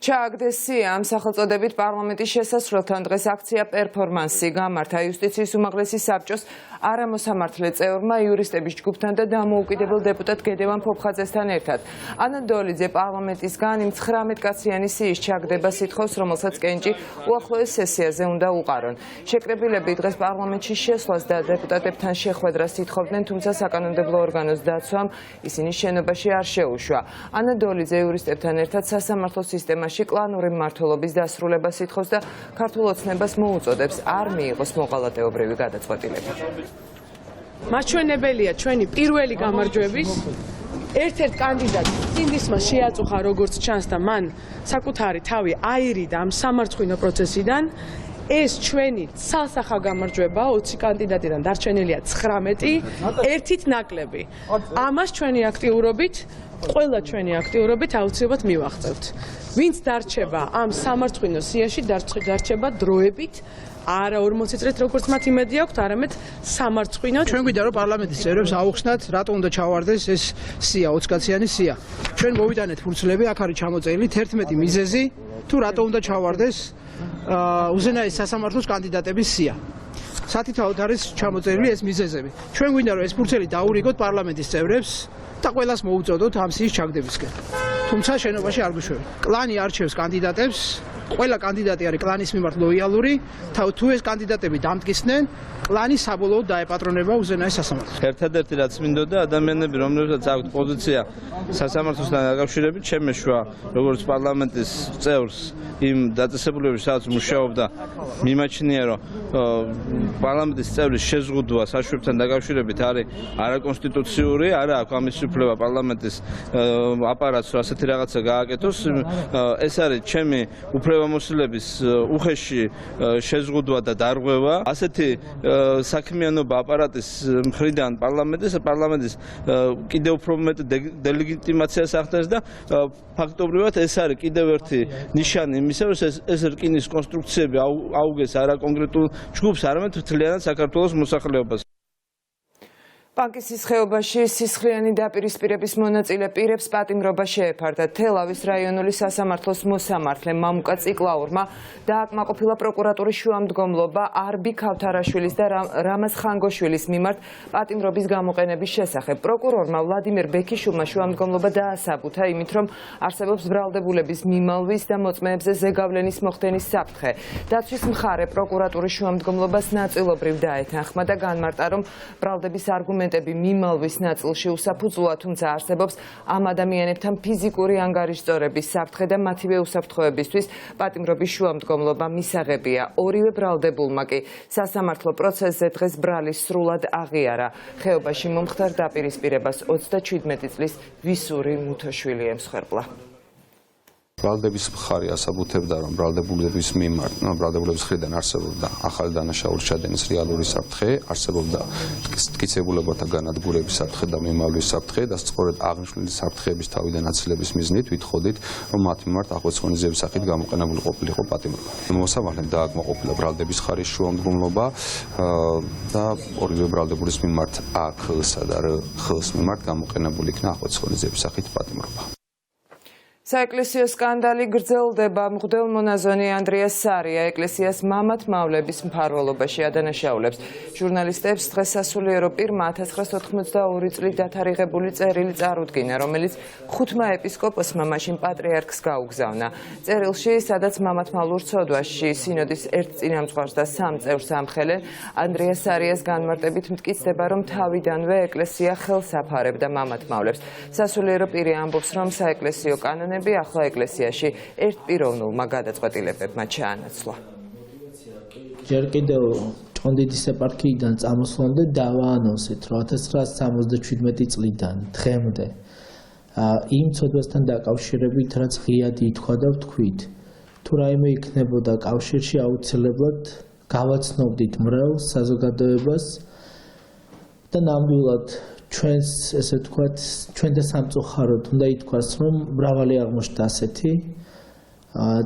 ჩააგდეს სია ამ სახელწოდებით პარლამენტის შესასვლელთან დღეს აქცია პერფორმანსი გამართა იუსტიციის უმაღლესი საბჭოს არამოსამართლე წევრმა იურისტების ჯგუფთან და დამოუკიდებელ დეპუტატ გედევან ფოფხაძესთან ერთად. ანა დოლიძე პარლამენტისგან იმ 19 კაციანი სიის ჩაგდებას ითხოვს, რომელსაც კენჭი უახლოეს სესიაზე უნდა უყარონ. შეკრებილები დღეს პარლამენტში შესვლას და დეპუტატებთან შეხვედრას ითხოვდნენ, თუმცა საკანონმდებლო ორგანოს დაცვამ ისინი შენობაში არ შეუშვა. ანა დოლიძე იურისტებთან ერთად სასამართლო სისტემაში კლანური მმართველობის დასრულებას ითხოვს და ქართულ ოცნებას მოუწოდებს არ მიიღოს მოღალატეობრივი გადაწყვეტილება. მაჩვენებელია ჩვენი პირველი გამარჯვების ერთ-ერთ კანდიდატს წინდისმა შეაწუხა როგორც ჩანს და მან საკუთარი თავი აირიდა ამ სამარცხვინო პროცესიდან. ეს ჩვენი ცალსახა გამარჯვება 20 კანდიდატიდან დარჩენილია 19, ერთით ნაკლები. ამას ჩვენი აქტიურობით, ყველა ჩვენი აქტიურობით აუცილებლად მივაღწევთ. ვინც დარჩება ამ სამარცხვინო სიაში, დარჩება დროებით. არა 40 წრით როგორც მათ იმედი აქვთ, არამედ სამარცხვინო. ჩვენ გვინდა რომ პარლამენტის წევრებს აუხსნათ, რატო უნდა ჩავარდეს ეს სია, 20 კაციანი სია. ჩვენ მოვიტანეთ ფურცლები, აქ არის ჩამოწერილი 11 მიზეზი, თუ რატო უნდა ჩავარდეს უზენაეს სასამართლოს კანდიდატების სია. სათითაოდ არის ჩამოწერილი ეს მიზეზები. ჩვენ გვინდა რომ ეს ფურცელი დაურიგოთ პარლამენტის წევრებს და ყველას მოუწოდოთ ამ სიის ჩაგდებისკენ. თუმცა შენობაში არ გვიშვებით. კლანი არჩევს კანდიდატებს, ყველა კანდიდატი არის კლანის მიმართ ლოიალური, თუ ეს კანდიდატები დამტკიცდნენ, კლანი საბოლოოდ დაეპატრონება უზენაეს სასამართლოს. ერთადერთი რაც მინდოდა ადამიანები, რომლებსაც აქვთ პოზიცია სასამართლოსთან დაკავშირებით, შემეშვა როგორც პარლამენტის წევრს იმ დაწესებულებებში, სადაც მუშაობდა, მიმაჩნია, რომ პარლამენტის წევრის შეზღუდვა საშვებთან დაკავშირებით არის არაკონსტიტუციური, არა აქვს ამის უფლება პარლამენტის აპარატს ასეთი რაღაცა გააკეთოს. ეს არის ჩემი უფლებამოსილების უხეში შეზღუდვა და დარღვევა. ასეთი საქმიანობა აპარატის მხრიდან პარლამენტის კიდევ უფრო მეტ დელეგიტიმაციას ახდენს და ფაქტობრივად ეს არის კიდევ ერთი ნიშანი იმისა, რომ ეს რკინის კონსტრუქციები აუგეს არა კონკრეტულ ჯგუფს, არამედ მთლიანად საქართველოს მოსახლეობას. პანკისის ხეობაში სისხლიანი დაპირისპირების მონაწილე პირებს პატიმრობა შეეფარდა. თელავის რაიონული სასამართლოს მოსამართლე მამუკა ციკლაურმა დააკმაყოფილა პროკურატურის შუამდგომლობა არბი ქავთარაშვილის და რამაზ ხანგოშვილის მიმართ პატიმრობის გამოყენების შესახებ. პროკურორმა ვლადიმერ ბექიშულმა შუამდგომლობა დაასაბუთა იმით, რომ არსებობს ბრალდებულების მიმალვის და მოწმეებზე ზეგავლენის მოხდენის საფრთხე. დაცვის მხარე პროკურატურის შუამდგომლობას ნაწილობრივ დაეთანხმა და განმარტა, რომ ბრალდების არგუმენტები მიმალვის ნაწილში უსაფუძვლოა, თუმცა არსებობს ამ ადამიანებთან ფიზიკური ანგარიშწორების საფრთხე და მათივე უსაფრთხოებისთვის პატიმრობის შუამდგომლობა მისაღებია. ორივე ბრალდებულმა კი სასამართლო პროცესზე დღეს ბრალის სრულად აღიარა. ხეობაში მომხდარ დაპირისპირებას 37 წლის ვისური მუთოშვილი ემსხვერპლა. ბრალდების მხარი ასაბუთებდა, რომ ბრალდებულების მიმართ, ბრალდებულების მხრიდან არსებობდა ახალი დანაშაულის ჩადენის რეალური საფრთხე, არსებობდა მტკიცებულებათა განადგურების საფრთხე და მიმავლის საფრთხე და სწორედ აღნიშნული საფრთხეების თავიდან აცილების მიზნით ვითხოვდით, რომ მათ მიმართ აღვეცხოვნის სახით გამოყენებული ყოფილიყო პატიმრობა. მოსამართლემ დააკმაყოფილა ბრალდების მხარის შუამდგომლობა და ორივე ბრალდებულის მიმართ აქ-სა და რ-ხ-ის მიმართ გამოყენებული იქნა აღვეცხოვნის სახით პატიმრობა. საეკლესიო სკანდალი გრძელდება. მღვდელმონაზონი ანდრიას სარია ეკლესიას მამათმავლების მფარველობაში ადანაშაულებს. ჟურნალისტებს დღეს სასულიერო პირმა 1982 წლით დათარიღებული წერილი წარუდგინა, რომელიც 5-მა ეპისკოპოსმა მაშინ პატრიარქს გაუგზავნა. წერილში, სადაც მამათმავლურ ცოდვაში სინოდის ერთ წინამძღვარს და 3 წევრს ამხელენ, ანდრიას სარიას განმარტებით მტკიცდება, რომ თავიდანვე ეკლესია ხელს აფარებდა მამათმავლებს. სასულიერო პირი ამბობს, რომ საეკლესიო კანონები ახლა ეკლესიაში ერთპიროვნულმა გადაწყვეტილებებმა ჩაანაცვლა. ჯერ კიდევ ჭყონდიდის ეპარქიიდან წამოსვლამდე დავაანონსეთ, რომ 1977 წლიდან დღემდე იმ ცოდვასთან დაკავშირებით, რაც ღიად ითქვა და ვთქვით, თუ რაიმე იქნებოდა კავშირში, აუცილებლად გავაცნობდით მრევლს, საზოგადოებას და ნამდვილად ჩვენს, ესე ვთქვათ, ჩვენ და სამწუხაროდ უნდა ითქვას, რომ მრავალი აღმოჩნდა ასეთი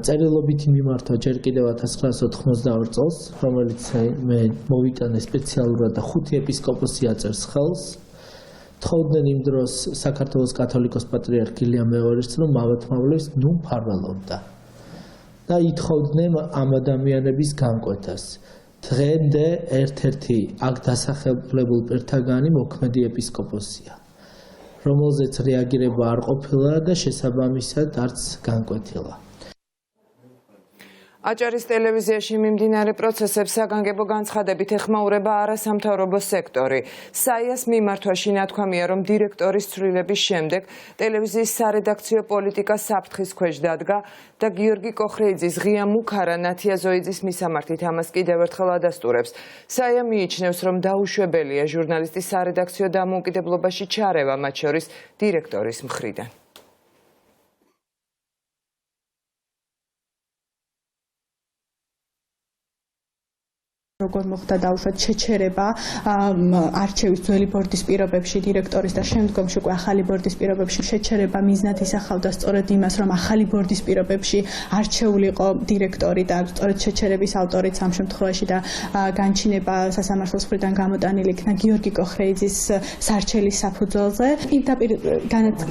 წერილობითი მიმართვა ჯერ კიდევ 1982 წელს, რომელიც მე მოვიტანე სპეციალურად და 5 ეპისკოპოსი აწერს ხელს. თხოვდნენ იმ დროს საქართველოს კათოლიკოს პატრიარქ ილია მეორის, რომ მამათმავლებს ნუ მფარველობდა და ითხოვდნენ ამ ადამიანების განკვეთას. დღემდე ერთ-ერთი აქ დასახელებულ პირთაგანი მოქმედი ეპისკოპოსია, რომელზეც რეაგირება არ ყოფილა და შესაბამისად არც განკვეთილა. აჭარის ტელევიზიაში მიმდინარე პროცესებს საგანგებო განცხადებით ეხმაურება არასამთავრობო სექტორი. საიას მიმართვაში ნათქვამია, რომ დირექტორის ცვლილების შემდეგ ტელევიზიის სარედაქციო პოლიტიკა საფრთხის ქვეშ დადგა და გიორგი კოხრეიძის ღია მუქარა ნათია ზოიძის მისამართით ამას კიდევ ერთხელ ადასტურებს. საია მიიჩნევს, რომ დაუშვებელია ჟურნალისტის სარედაქციო დამოუკიდებლობაში ჩარევა, მათ შორის დირექტორის მხრიდან. როგორ მოხდა დაუშვათ შეჩერება არჩევის ძველი ბორდის პირობებში დირექტორის და შემდგომში უკვე ახალი ბორდის პირობებში შეჩერება მიზნად ისახავდა სწორედ იმას, რომ ახალი ბორდის პირობებში არჩეულიყო დირექტორი და სწორედ შეჩერების ავტორიც ამ შემთხვევაში და განჩინება სასამართლოს მხრიდან გამოტანილი იქნა გიორგი კოხრეიძის სარჩელის საფუძველზე. პირდაპირ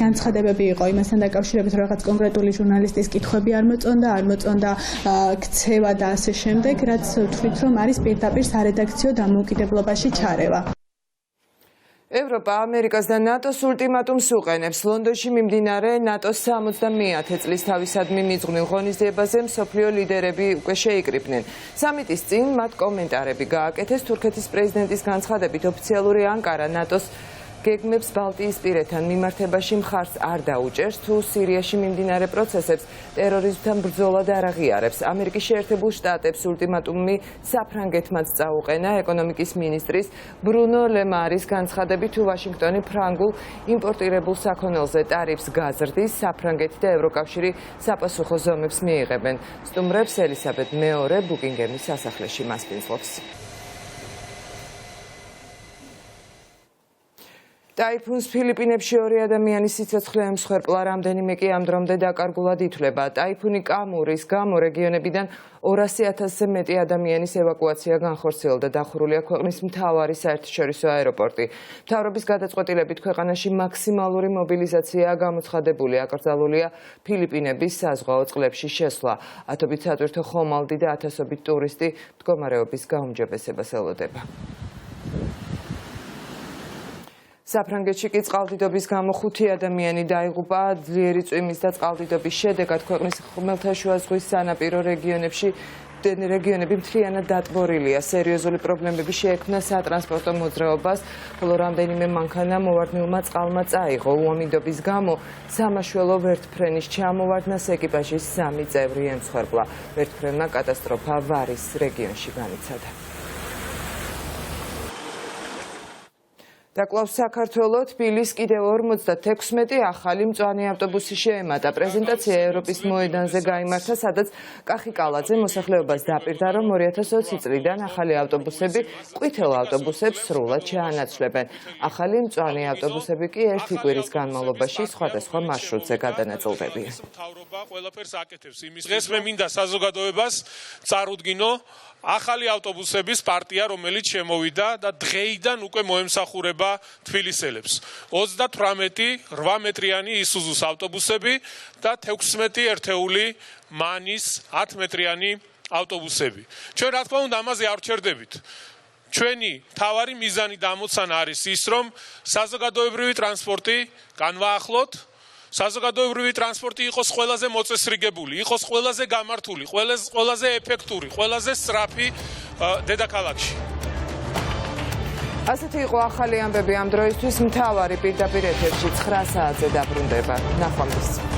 განცხადებები იყო იმასთან დაკავშირებით, რომ რაღაც კონკრეტული ჟურნალისტის კითხვები არ მოწონდა ქცევა და ასე შემდეგ, რაც თვლით, რომ არის პირდაპირ სარედაქციო დამოუკიდებლობაში ჩარევა. ევროპა ამერიკას და ნატოს ულტიმატუმს უყენებს. ლონდონში მიმდინარე ნატოს 70-ე წლის თავისადმი მიძღვნილ ღონისძიებაზე მსოფლიო ლიდერები უკვე შეიკრიბნენ. სამიტის წინ მათ კომენტარები გააკეთეს. თურქეთის პრეზიდენტის განცხადებით ოფიციალური ანკარა ნატოს გეგმებს ბალტიისპირეთთან მიმართებაში მხარს არ დაუჭერს, თუ სირიაში მიმდინარე პროცესებს ტერორიზმთან ბრძოლად არ აღიარებს. ამერიკის შეერთებულ შტატებს ულტიმატუმი საფრანგეთმაც წაუყენა. ეკონომიკის მინისტრის ბრუნო ლემარის განცხადებით, თუ ვაშინგტონი ფრანგულ იმპორტირებულ საქონელზე ტარიფს გაზრდის, საფრანგეთი და ევროკავშირი საპასუხო ზომებს მიიღებენ. სტუმრებს ელისაბედ მეორე ბუკინგემის სასახლეში მასპინძლობს. ტაიფუნს ფილიპინებში 2 ადამიანის სიცოცხლე ემსხვერპლა, რამდენიმე კი ამ დრომდე დაკარგულად ითვლება. ტაიფუნი კამურის გამო რეგიონებიდან 200,000-ზე მეტი ადამიანის ევაკუაცია განხორციელდა. დახურულია ქვეყნის მთავარი საერთაშორისო აეროპორტი. მთავრობის გადაწყვეტილებით ქვეყანაში მაქსიმალური მობილიზაციაა გამოცხადებული. აკრძალულია ფილიპინების საზღვაო წყლებში შესვლა. ათობით სატვირთო ხომალდი და ათასობით ტურისტი მდგომარეობის გაუმჯობესებას ელოდება. საფრანგეთში კი წყალდიდობის გამო 5 ადამიანი დაიღუპა. ძლიერი წვიმის და წყალდიდობის შედეგად ქვეყნის ხმელთაშუა ზღვის სანაპირო რეგიონები მთლიანად დატბორილია. სერიოზული პრობლემები შეექმნა სატრანსპორტო მოძრაობას, ხოლო რამდენიმე მანქანა მოვარდნილმა წყალმა წაიღო. უამიდობის გამო სამაშველო ვერტფრენის ჩამოვარდნას ეკიპაჟის 3 წევრი ემსხვერპლა. ვერტფრენმა კატასტროფა ვარის რეგიონში განიცადა. დაკლავს საქართველო, თბილის კიდევ 56 ახალი მწვანე ავტობუსი შეემატა. პრეზენტაცია ევროპის მოედანზე გაიმართა, სადაც კახიკალაძე მოსახლეობას დაპირდა, რომ 2020 წლიდან ახალი ავტობუსები ყვითელ ავტობუსებს სრულად ჩაანაცვლებენ. ახალი მწვანე ავტობუსები კი ერთი კვირის განმავლობაში სხვადასხვა მარშრუტზე გადანაწილდებიან. დღეს მე მინდა საზოგადოებას წარუდგინო ახალი ავტობუსების პარტია, რომელიც შემოვიდა და დღეიდან უკვე მოემსახურება თბილისელებს. 38 8 მეტრიანი ისუზუს ავტობუსები და 16 ერთეული მანის 10 მეტრიანი ავტობუსები. ჩვენ რა თქმა უნდა ამაზე არ ვჩერდებით. ჩვენი მთავარი მიზანი და ამოცანა არის ის, რომ საზოგადოებრივი ტრანსპორტი განვაახლოთ, საზოგადოებრივი ტრანსპორტი იყოს ყველაზე მოწესრიგებული, იყოს ყველაზე გამართული, ყველაზე ეფექტური, ყველაზე სწრაფი დედაქალაქში. ასეთი იყო ახალი ამბები ამ დროისთვის. მთავარი პირდაპირ ეთერში 9 საათზე დაბრუნდება. ნახვამდის.